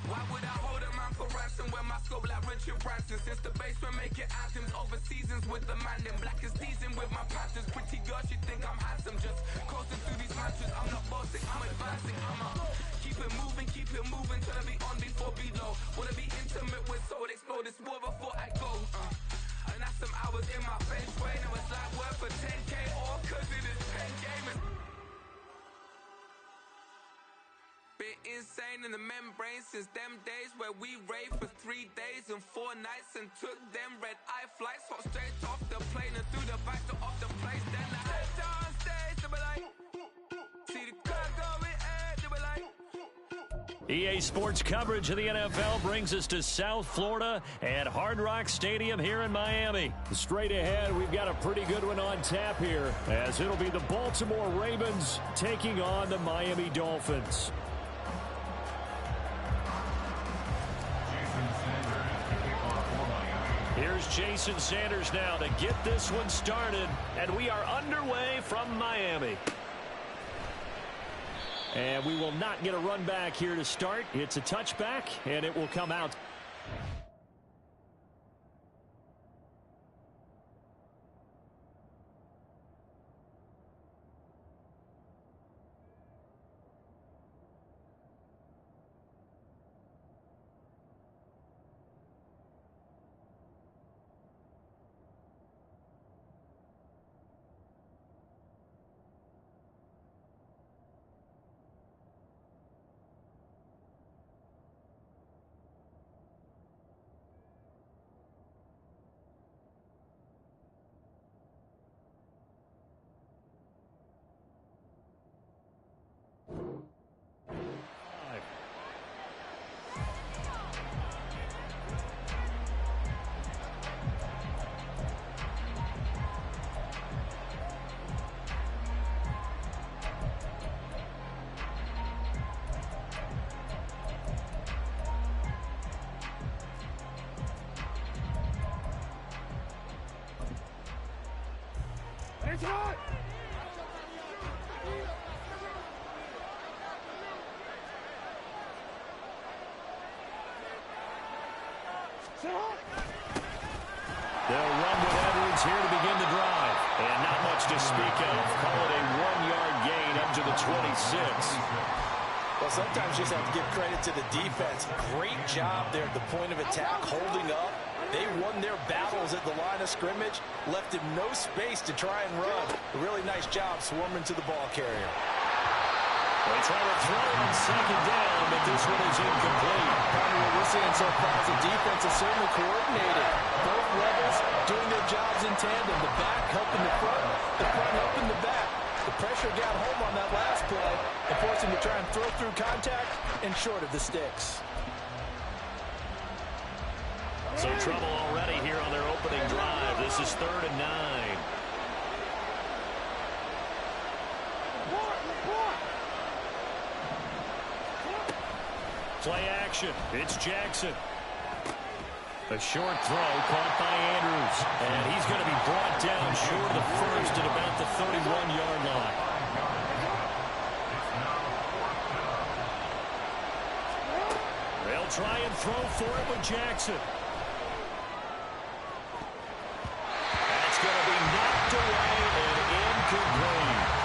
Why would I hold a man for ransom when my scope like Richard Branson? Since the basement making anthems over seasons with the man in black is seasoned with my patterns. Pretty girl, she think I'm handsome. Just coasting through these matches. I'm not bossing, I'm advancing. Keep it moving till I be on before below. Wanna be intimate with soul, explore this war before I go. And that's some hours in my bench way. Now it's like work for 10K all cause it is 10 gaming. Been insane in the membrane since them days where we raved for 3 days and 4 nights and took them red eye flights. Hop straight off the plane and through the back door of the place. Then I head down stage, they be like, see the crowd going, they be like. EA Sports coverage of the NFL brings us to South Florida at Hard Rock Stadium here in Miami. Straight ahead, we've got a pretty good one on tap here, as it'll be the Baltimore Ravens taking on the Miami Dolphins. Here's Jason Sanders now to get this one started, and we are underway from Miami. And we will not get a run back here to start. It's a touchback, and it will come out. It's not! They'll run with Edwards here to begin the drive. And not much to speak of. Call it a 1-yard gain up to the 26. Well, sometimes you just have to give credit to the defense. Great job there at the point of attack, holding up. They won their battles at the line of scrimmage, left him no space to try and run. A really nice job swarming to the ball carrier. They try to throw on second down, but this one is incomplete. What we're seeing so far is the defense is certainly coordinated. Both levels doing their jobs in tandem. The back helping the front helping the back. The pressure got home on that last play and forced him to try and throw through contact and short of the sticks. So trouble already here on their opening drive. This is 3rd and 9. Play action. It's Jackson. A short throw caught by Andrews. And he's going to be brought down short of the first at about the 31-yard line. They'll try and throw for it with Jackson. That's going to be knocked away and incomplete.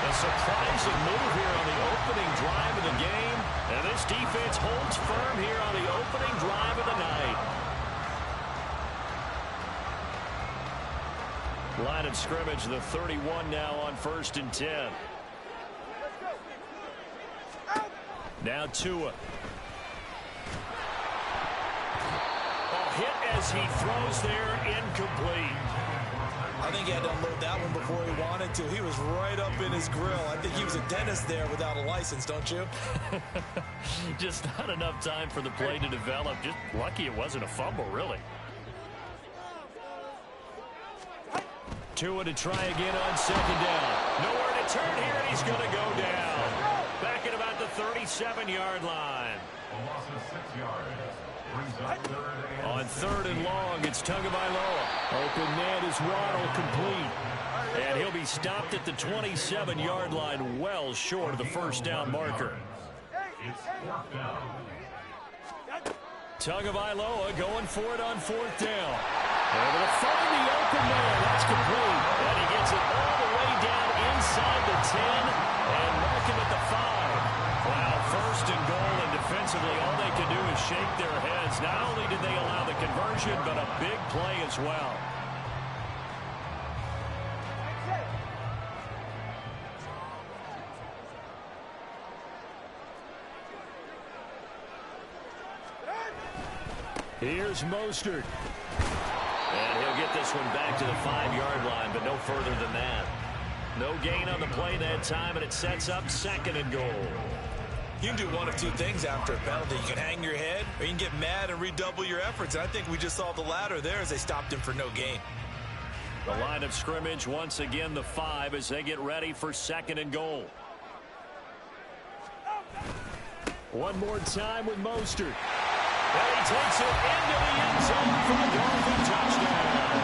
And A surprising move here on the opening drive of the game. And this defense holds firm here on the opening drive of the night. Line of scrimmage, the 31 now on 1st and 10. Now Tua. Hit as he throws there, incomplete. I think he had to unload that one before he wanted to. He was right up in his grill. I think he was a dentist there without a license, don't you? Just not enough time for the play to develop. Just lucky it wasn't a fumble, really. Tua to try again on 2nd down. Nowhere to turn here, and he's going to go down. Back at about the 37-yard line. A loss of 6 yards. On 3rd and long, it's Tagovailoa. Open man is Waddle, complete. And he'll be stopped at the 27-yard line, well short of the 1st down marker. Tagovailoa going for it on 4th down. Able to find the open man. That's complete. And he gets it all the way down inside the 10 and mark him at the 5. Wow, 1st and goal, and defensively all they can do is shake their heads. Not only did they allow the conversion, but a big play as well. Here's Mostert. And he'll get this one back to the 5-yard line, but no further than that. No gain on the play that time, and it sets up 2nd and goal. You can do one of two things after a penalty. You can hang your head, or you can get mad and redouble your efforts. And I think we just saw the latter there as they stopped him for no gain. The line of scrimmage, once again, the 5 as they get ready for 2nd and goal. One more time with Mostert. And he takes it into the end zone for the Dolphin touchdown.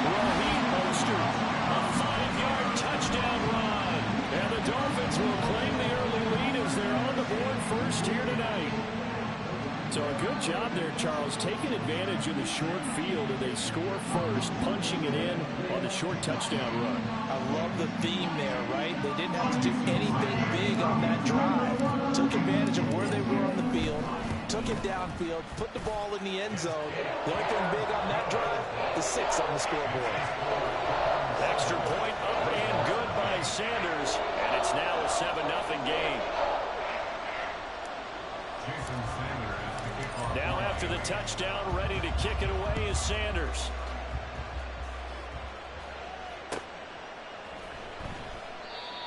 Raheem Mostert, a 5-yard touchdown run. And the Dolphins will claim the early lead as they're on the board first here tonight. So a good job there, Charles, taking advantage of the short field, and they score first, punching it in on the short touchdown run. I love the theme there, right? They didn't have to do anything big on that drive. Took advantage of where they were on the field, took it downfield, put the ball in the end zone. The only thing big on that drive, the 6 on the scoreboard. Extra point up and good by Sanders, and it's now a 7-0 game. Now after the touchdown, ready to kick it away is Sanders.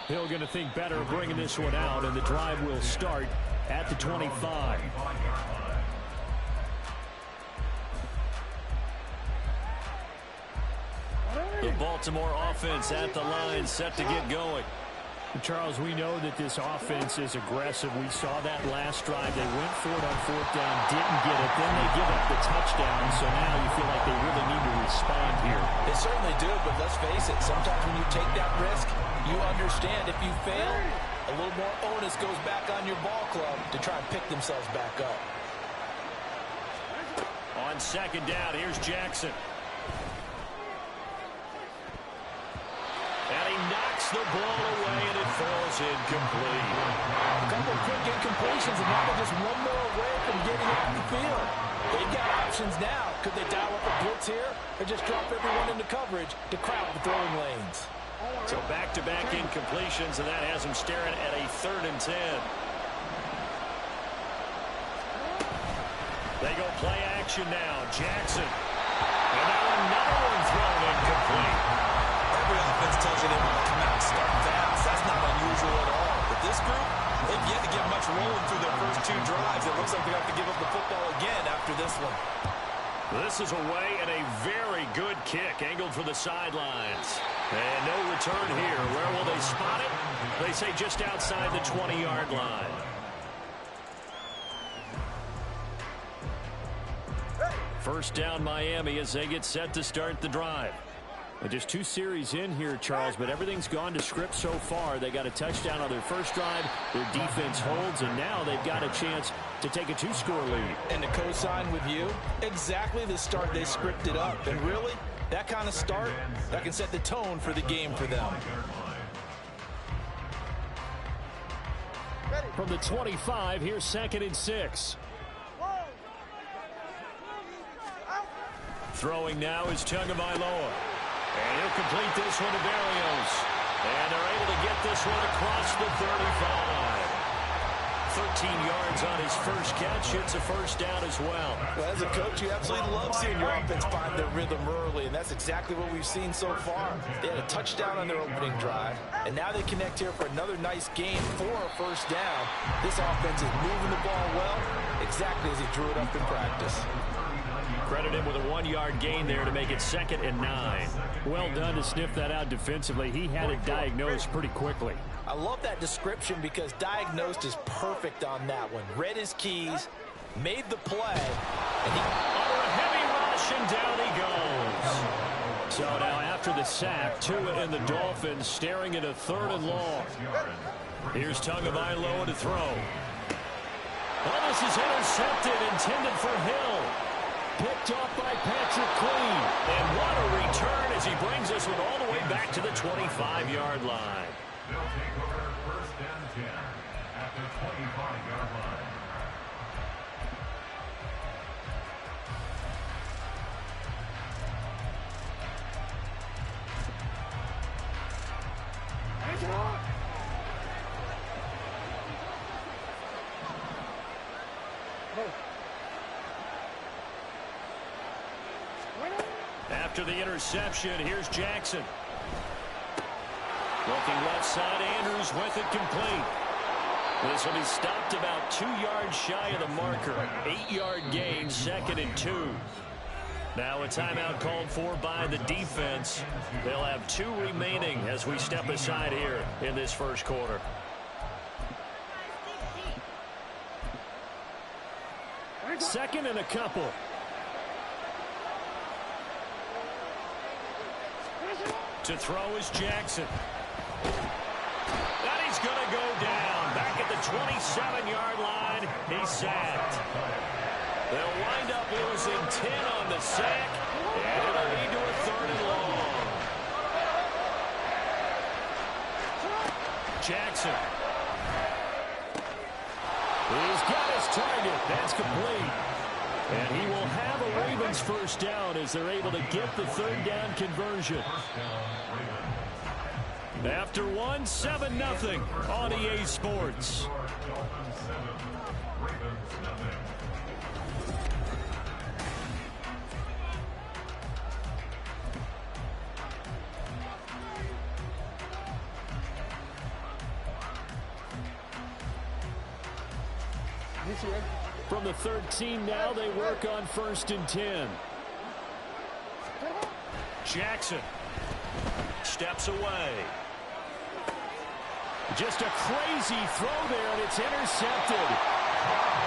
Hill going to think better of bringing this one out, and the drive will start at the 25. The Baltimore offense at the line, set to get going. Charles, we know that this offense is aggressive. We saw that last drive. They went for it on 4th down, didn't get it. Then they give up the touchdown, so now you feel like they really need to respond here. They certainly do, but let's face it, sometimes when you take that risk, you understand if you fail, a little more onus goes back on your ball club to try and pick themselves back up. On 2nd down, here's Jackson. And he knocks the ball away, and it falls incomplete. A couple of quick incompletions, and now they're just one more away from getting off the field. They've got options now. Could they dial up a blitz here, or just drop everyone into coverage to crowd the throwing lanes? So back-to-back incompletions, and that has him staring at a 3rd and 10. They go play action now. Jackson. And now another one thrown incomplete. Every offense tells you they want to come out and start fast. That's not unusual at all. But this group, they've yet to get much rolling through their first 2 drives. It looks like they have to give up the football again after this one. This is away, and a very good kick angled for the sidelines. And no return here. Where will they spot it? They say just outside the 20-yard line. First down Miami as they get set to start the drive. Well, just 2 series in here, Charles, but everything's gone to script so far. They got a touchdown on their first drive. Their defense holds, and now they've got a chance to take a 2-score lead. And to co-sign with you, exactly the start they scripted up. And really, that kind of start, that can set the tone for the game for them. From the 25, here's 2nd and 6. Throwing now is Tagovailoa. And he'll complete this one to Berrios. And they're able to get this one across the 35. 13 yards on his first catch. It's a first down as well. Well, as a coach, you absolutely love seeing your offense find their rhythm early, and that's exactly what we've seen so far. They had a touchdown on their opening drive, and now they connect here for another nice game for a first down. This offense is moving the ball well, exactly as he drew it up in practice. Credit him with a 1-yard gain there to make it 2nd and 9. Well done to sniff that out defensively. He had it diagnosed pretty quickly. I love that description because diagnosed is perfect on that one. Read his keys, made the play, and he... Under a heavy rush, and down he goes. So now after the sack, Tua and the Dolphins staring at a 3rd and long. Here's Tagovailoa to throw. Oh, this is intercepted, intended for Hill. Picked off by Patrick Queen. And what a return as he brings us one all the way back to the 25-yard line. They'll take over 1st and 10 at the 25-yard line. After the interception, here's Jackson. Looking left side, Andrews with it complete. This will be stopped about 2 yards shy of the marker. 8-yard gain, 2nd and 2. Now a timeout called for by the defense. They'll have 2 remaining as we step aside here in this first quarter. Second and a couple. To throw is Jackson. And he's going to go down. Back at the 27-yard line. He's sacked. They'll wind up losing 10 on the sack. And it'll lead to a 3rd and long. Jackson. He's got his target. That's complete. And he will have a Ravens first down as they're able to get the 3rd down conversion. After 1, 7-0 on EA Sports. From the 13 now, they work on 1st and 10. Jackson steps away. Just a crazy throw there, and it's intercepted.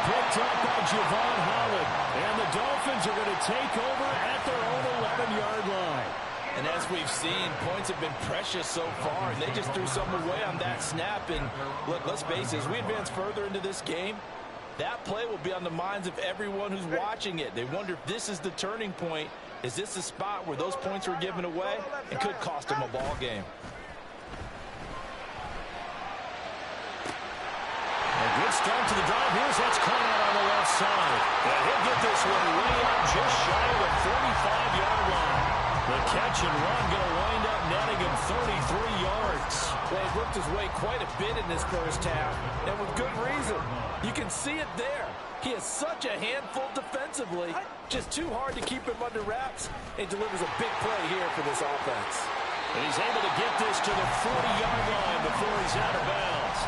Picked up by Javon Holland. And the Dolphins are going to take over at their own 11-yard line. And as we've seen, points have been precious so far, and they just threw some away on that snap. And look, let's face it, as we advance further into this game, that play will be on the minds of everyone who's watching it. They wonder if this is the turning point. Is this the spot where those points were given away? It could cost them a ball game. A good start to the drive. Here's that's caught out on the left side. And he'll get this one way out just shy of the 45-yard line. The catch and run going to wind up netting him 33 yards. Well, he worked his way quite a bit in this first half, and with good reason. You can see it there. He is such a handful defensively. Just too hard to keep him under wraps. He delivers a big play here for this offense. And he's able to get this to the 40-yard line before he's out of bounds.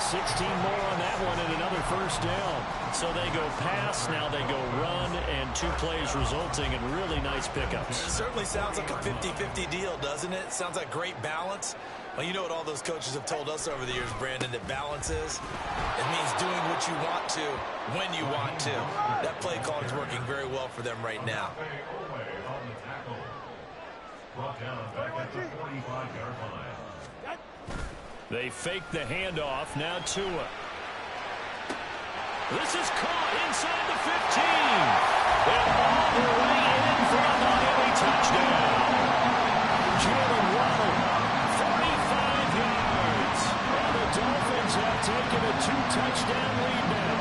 16 more on that one and another first down. So they go pass, now they go run, and 2 plays resulting in really nice pickups. Certainly sounds like a 50-50 deal, doesn't it? Sounds like great balance. Well, you know what all those coaches have told us over the years, Brandon, that balance is? It means doing what you want to, when you want to. That play call is working very well for them right now. They fake the handoff. Now Tua. This is caught inside the 15. And all the way in for a Miami touchdown. Jalen Waddle, 45 yards. And the Dolphins have taken a two-touchdown lead now.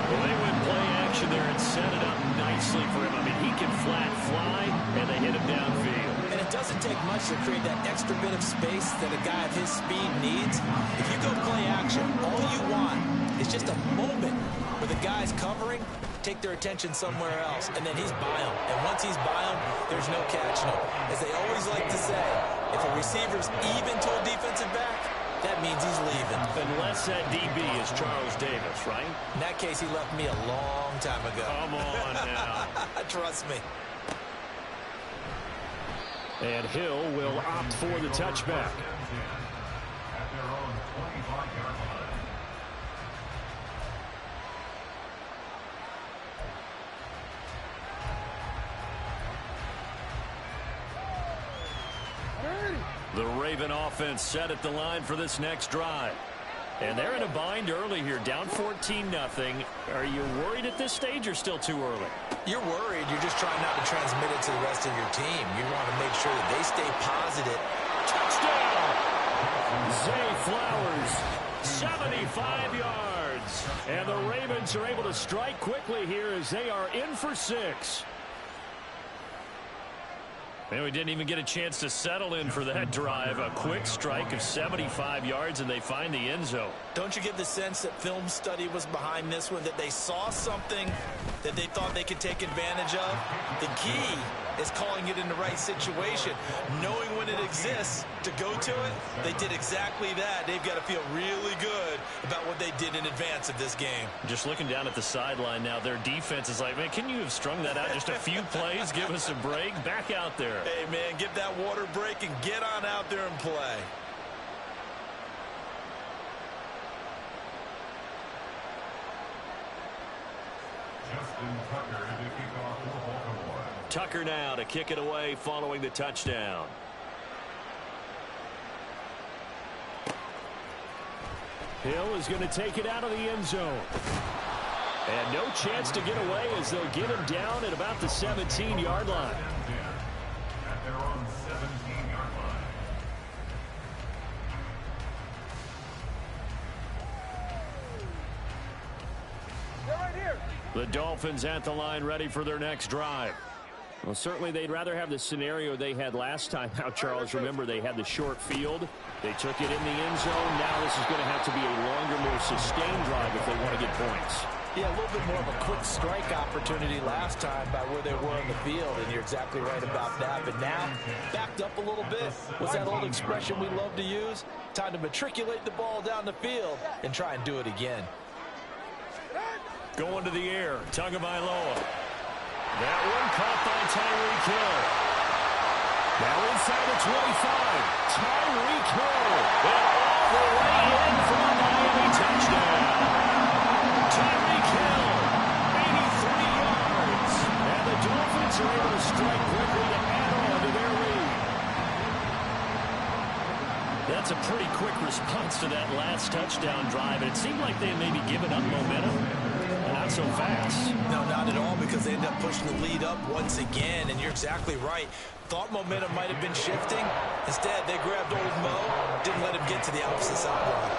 Well, they went play action there and set it up nicely for him. I mean, he can flat fly, and they hit him downfield. And it doesn't take much to create that extra bit of space that a guy of his speed needs. If you go play action, all you want is just a moment where the guy's covering, take their attention somewhere else, and then he's by him. And once he's by him, there's no catching him. As they always like to say, if a receiver's even to a defensive back, that means he's leaving. Unless that DB is Charles Davis, right? In that case, he left me a long time ago. Come on now. Trust me. And Hill will opt for the touchback. At their own 25-yard line. The Raven offense set at the line for this next drive. And they're in a bind early here, down 14-0. Are you worried at this stage or still too early? You're worried. You're just trying not to transmit it to the rest of your team. You want to make sure that they stay positive. Touchdown! Zay Flowers, 75 yards. And the Ravens are able to strike quickly here as they are in for 6. And we didn't even get a chance to settle in for that drive. A quick strike of 75 yards, and they find the end zone. Don't you get the sense that film study was behind this one, that they saw something that they thought they could take advantage of? The key is calling it in the right situation, knowing when it exists to go to it. They did exactly that. They've got to feel really good about what they did in advance of this game. Just looking down at the sideline now, their defense is like, man, can you have strung that out just a few plays? Give us a break. Back out there. Hey, man, give that water break and get on out there and play. Justin Tucker to kick off for Baltimore. Tucker now to kick it away following the touchdown. Hill is going to take it out of the end zone. And no chance to get away as they'll get him down at about the 17-yard line. At their own 17-yard line. They're right here. The Dolphins at the line ready for their next drive. Well, certainly they'd rather have the scenario they had last time out, Charles. Remember, they had the short field. They took it in the end zone. Now this is going to have to be a longer, more sustained drive if they want to get points. Yeah, a little bit more of a quick strike opportunity last time by where they were in the field, and you're exactly right about that. But now, backed up a little bit. What's that old expression we love to use? Time to matriculate the ball down the field and try and do it again. Going to the air, Tagovailoa. That one caught by Tyreek Hill. Now inside the 25, Tyreek Hill. And all the way in for a Miami touchdown. Tyreek Hill, 83 yards. And the Dolphins are able to strike quickly to add on to their lead. That's a pretty quick response to that last touchdown drive. And it seemed like they had maybe given up momentum. Not so fast. No, not at all, because they ended up pushing the lead up once again, and you're exactly right. Thought momentum might have been shifting. Instead, they grabbed old Mo, didn't let him get to the opposite sideline.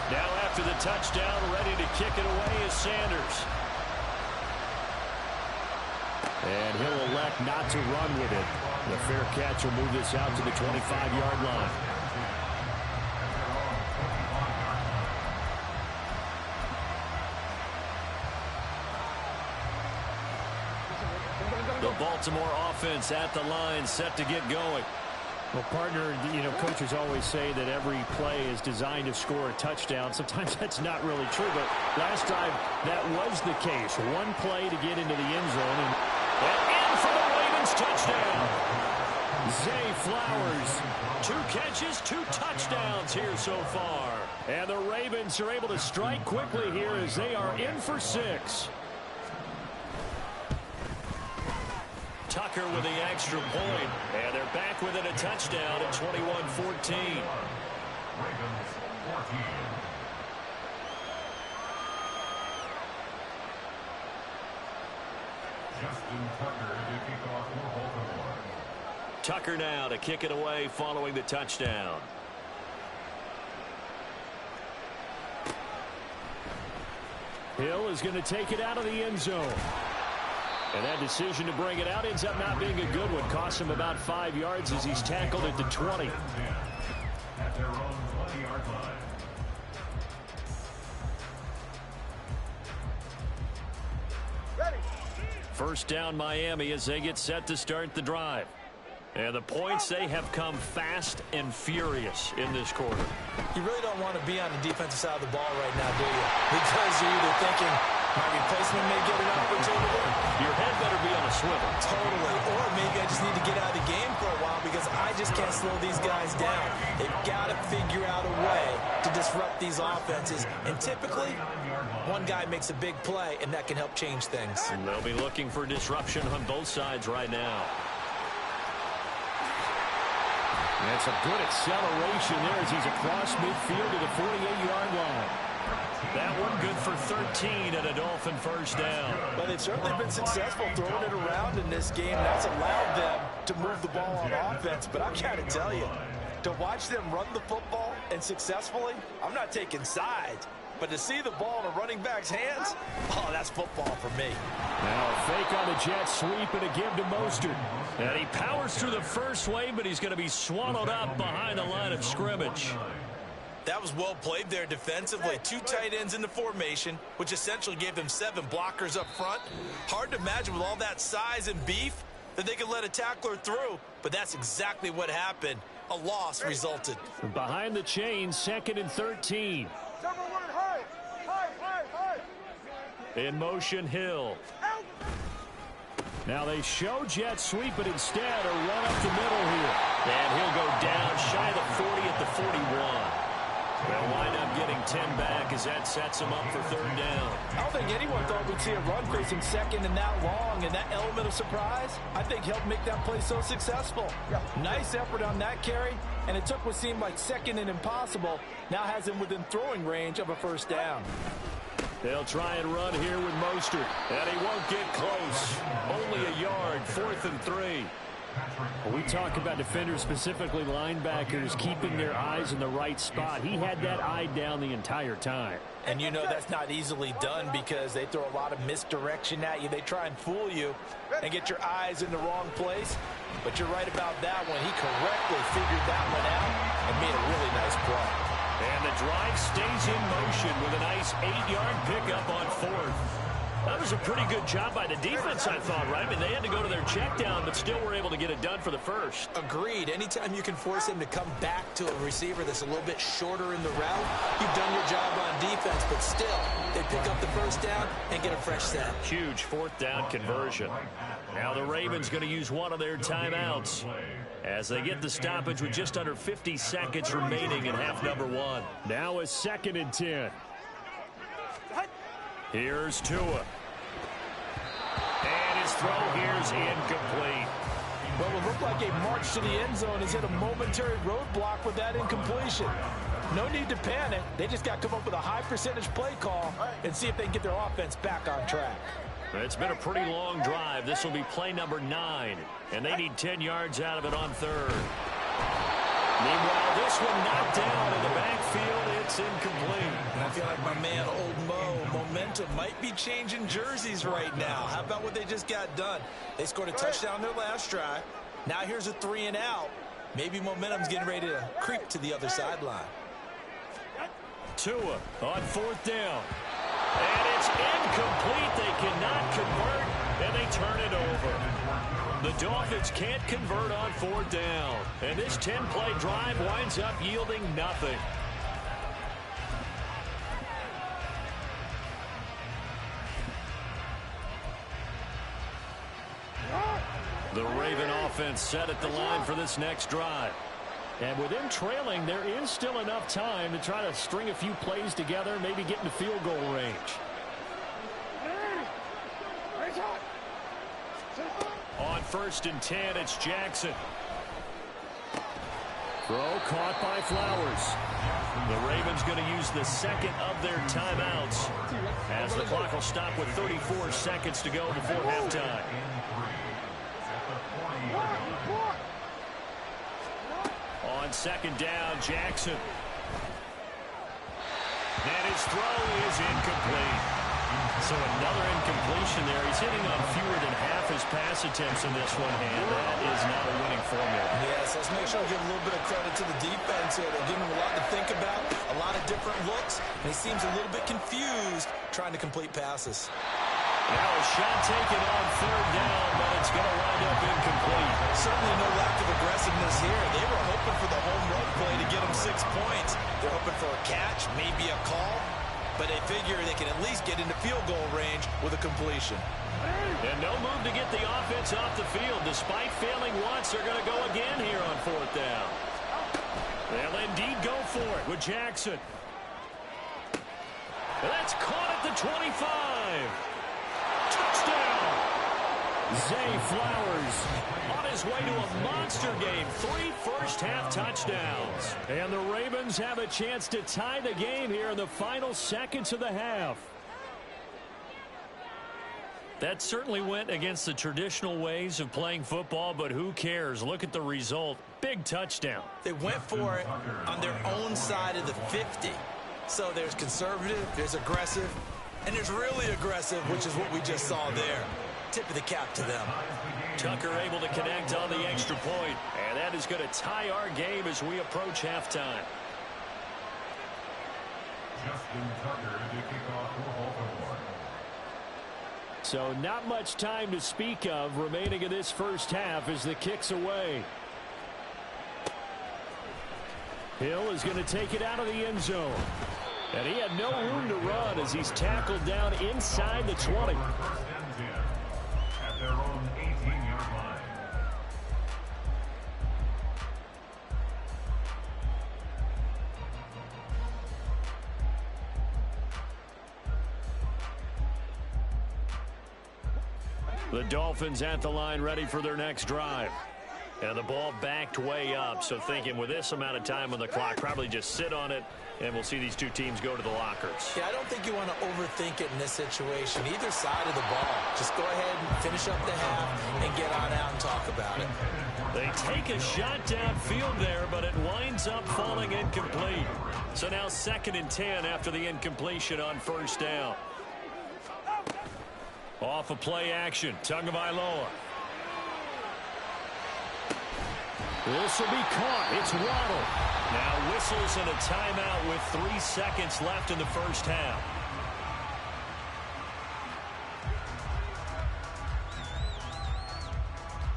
Now after the touchdown, ready to kick it away is Sanders. And he'll elect not to run with it. The fair catch will move this out to the 25-yard line. The Baltimore offense at the line, set to get going. Well, partner, coaches always say that every play is designed to score a touchdown. Sometimes that's not really true, but last time that was the case. One play to get into the end zone. And in for the Ravens touchdown. Zay Flowers. 2 catches, 2 touchdowns here so far. And the Ravens are able to strike quickly here as they are in for 6. Tucker with the extra point. And they're back within a touchdown at 21-14. Ravens 14. Justin Tucker to kick off for Baltimore. Tucker now to kick it away following the touchdown. Hill is going to take it out of the end zone. And that decision to bring it out ends up not being a good one. Costs him about 5 yards as he's tackled at the 20. At their own 20-yard line. Ready. First down Miami as they get set to start the drive. And the points, they have come fast and furious in this quarter. You really don't want to be on the defensive side of the ball right now, do you? Because you're either thinking, my replacement may get an opportunity. Your head better be on a swivel. Totally. Or maybe I just need to get out of the game for a while because I just can't slow these guys down. They've got to figure out a way to disrupt these offenses. And typically, one guy makes a big play, and that can help change things. And they'll be looking for disruption on both sides right now. And some good acceleration there as he's across midfield to the 48-yard line. That one good for 13 and a Dolphin first down. Well, they've certainly been successful throwing it around in this game. That's allowed them to move the ball on offense. But I'm trying to tell you, to watch them run the football and successfully, I'm not taking sides. But to see the ball in a running back's hands, oh, that's football for me. Now a fake on the jet sweep and a give to Mostert. And he powers through the first wave, but he's going to be swallowed up behind the line of scrimmage. That was well played there defensively. 2 tight ends in the formation, which essentially gave them 7 blockers up front. Hard to imagine with all that size and beef that they could let a tackler through, but that's exactly what happened. A loss resulted. Behind the chain, 2nd and 13. In motion, Hill. Now they show jet sweep, but instead a run up the middle here. And he'll go down shy of the 40 at the 41. They'll wind up getting 10 back as that sets him up for 3rd down. I don't think anyone thought we'd see a run facing second and that long, and that element of surprise, I think, helped make that play so successful. Nice effort on that carry, and it took what seemed like second and impossible, now has him within throwing range of a first down. They'll try and run here with Mostert. And he won't get close. Only a yard, 4th and 3. We talk about defenders, specifically linebackers, keeping their eyes in the right spot. He had that eye down the entire time. And you know that's not easily done because they throw a lot of misdirection at you. They try and fool you and get your eyes in the wrong place. But you're right about that one. He correctly figured that one out and made a really nice play. And the drive stays in motion with a nice 8-yard pickup on 4th. That was a pretty good job by the defense, I thought, right? I mean, they had to go to their check down, but still were able to get it done for the first. Agreed. Anytime you can force him to come back to a receiver that's a little bit shorter in the route, you've done your job on defense, but still, they pick up the first down and get a fresh set. Huge 4th down conversion. Now the Ravens going to use one of their timeouts as they get the stoppage with just under 50 seconds remaining in half number 1. Now a 2nd and 10. Here's Tua. And his throw here's incomplete. Well, it looked like a march to the end zone has hit a momentary roadblock with that incompletion. No need to panic. They just got to come up with a high percentage play call and see if they can get their offense back on track. It's been a pretty long drive. This will be play number 9, and they need 10 yards out of it on 3rd. Meanwhile, this one knocked down in the backfield. It's incomplete. And I feel like my man, Old Mo, momentum might be changing jerseys right now. How about what they just got done? They scored a touchdown their last drive. Now here's a 3 and out. Maybe momentum's getting ready to creep to the other sideline. Tua on 4th down. And it's incomplete. They cannot convert, and they turn it over. The Dolphins can't convert on 4th down. And this 10-play drive winds up yielding nothing. The Raven offense set at the line for this next drive. And with them trailing, there is still enough time to try to string a few plays together, maybe get into field goal range. On 1st and 10, it's Jackson. Throw caught by Flowers. The Ravens going to use the second of their timeouts as the clock will stop with 34 seconds to go before halftime. On second down, Jackson. And his throw is incomplete. So another incompletion there. He's hitting on fewer than half his pass attempts in this one, and that is not a winning formula. Yes, let's make sure we give a little bit of credit to the defense here. They're giving him a lot to think about, a lot of different looks, and he seems a little bit confused trying to complete passes. Now a shot taken on third down, but it's going to wind up incomplete. Certainly no lack of aggressiveness here. They were hoping for the home run play to get them 6 points. They're hoping for a catch, maybe a call, but they figure they can at least get into field goal range with a completion. And no move to get the offense off the field. Despite failing once, they're going to go again here on fourth down. They'll indeed go for it with Jackson. That's caught at the 25. Touchdown! Zay Flowers on his way to a monster game. 3 first-half touchdowns. And the Ravens have a chance to tie the game here in the final seconds of the half. That certainly went against the traditional ways of playing football, but who cares? Look at the result. Big touchdown. They went for it on their own side of the 50. So there's conservative, there's aggressive, and there's really aggressive, which is what we just saw there. Tip of the cap to them. Tucker able to connect on the extra point, and that is going to tie our game as we approach halftime. Justin Tucker to kick off for Baltimore. So not much time to speak of remaining in this first half as the kick's away. Hill is going to take it out of the end zone. And he had no room to run as he's tackled down inside the 20. At their own 18-yard line. The Dolphins at the line ready for their next drive. And the ball backed way up, so thinking with this amount of time on the clock, probably just sit on it, and we'll see these two teams go to the lockers. Yeah, I don't think you want to overthink it in this situation. Either side of the ball. Just go ahead and finish up the half and get on out and talk about it. They take a shot downfield there, but it winds up falling incomplete. So now 2nd and 10 after the incompletion on first down. Off of play action, Tagovailoa. This will be caught. It's Waddle. Now whistles and a timeout with 3 seconds left in the first half.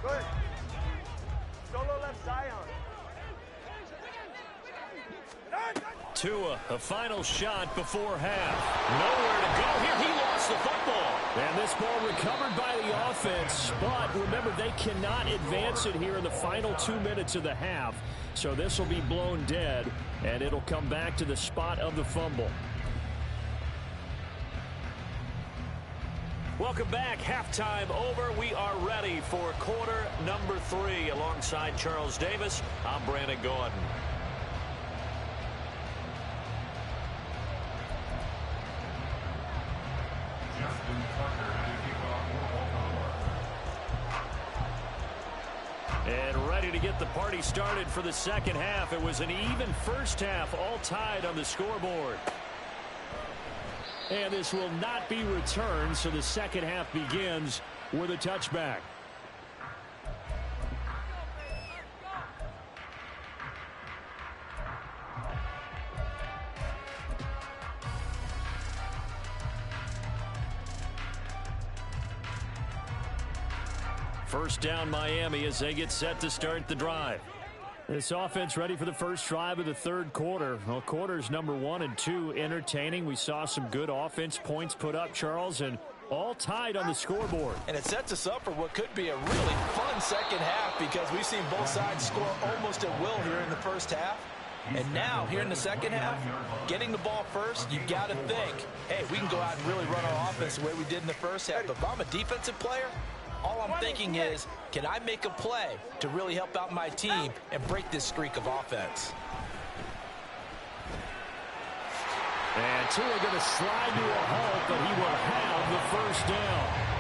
Good. Solo left Zion. Tua, a final shot before half. Nowhere to go here. He lost the football. And this ball recovered by the offense, but remember, they cannot advance it here in the final 2 minutes of the half. So this will be blown dead, and it'll come back to the spot of the fumble. Welcome back. Halftime over. We are ready for quarter number 3. Alongside Charles Davis, I'm Brandon Gordon. Justin Tucker to kick off for Baltimore. And ready to get the party started for the second half. It was an even first half, all tied on the scoreboard. And this will not be returned, so the second half begins with a touchback. First down Miami as they get set to start the drive. This offense ready for the first drive of the third quarter. Well, quarters number 1 and 2 entertaining. We saw some good offense points put up, Charles, and all tied on the scoreboard. And it sets us up for what could be a really fun second half because we've seen both sides score almost at will here in the first half. And now, here in the second half, getting the ball first, you've got to think, hey, we can go out and really run our offense the way we did in the first half. But if I'm a defensive player, All I'm thinking is, can I make a play to really help out my team and break this streak of offense? And Tua going to slide to a halt, but he will have the first down.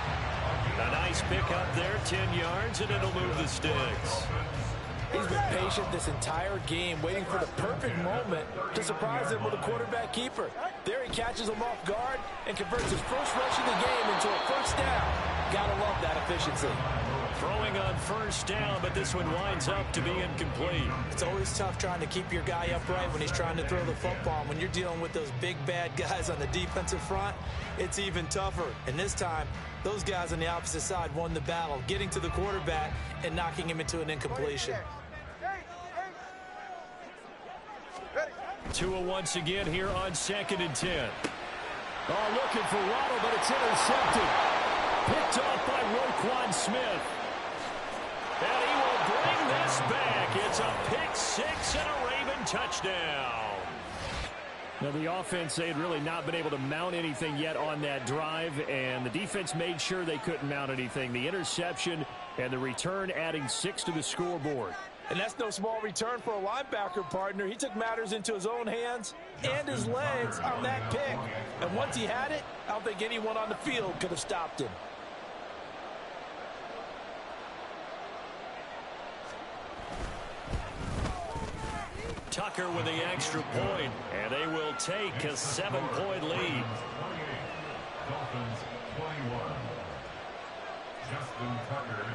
A nice pickup there, 10 yards, and it'll move the sticks. He's been patient this entire game, waiting for the perfect moment to surprise him with a quarterback keeper. There he catches him off guard and converts his first rush of the game into a first down. Gotta love that efficiency. Throwing on first down, but this one winds up to be incomplete. It's always tough trying to keep your guy upright when he's trying to throw the football. When you're dealing with those big, bad guys on the defensive front, it's even tougher. And this time, those guys on the opposite side won the battle, getting to the quarterback and knocking him into an incompletion. Tua once again here on 2nd and 10. Oh, looking for Waddle, but it's intercepted. Picked off by Roquan Smith. And he will bring this back. It's a pick six and a Raven touchdown. Now, the offense, they had really not been able to mount anything yet on that drive, and the defense made sure they couldn't mount anything. The interception and the return adding 6 to the scoreboard. And that's no small return for a linebacker partner. He took matters into his own hands and his legs on that pick. And once he had it, I don't think anyone on the field could have stopped him. Tucker with the extra point, and they will take a 7-point lead. Dolphins 21. Justin Tucker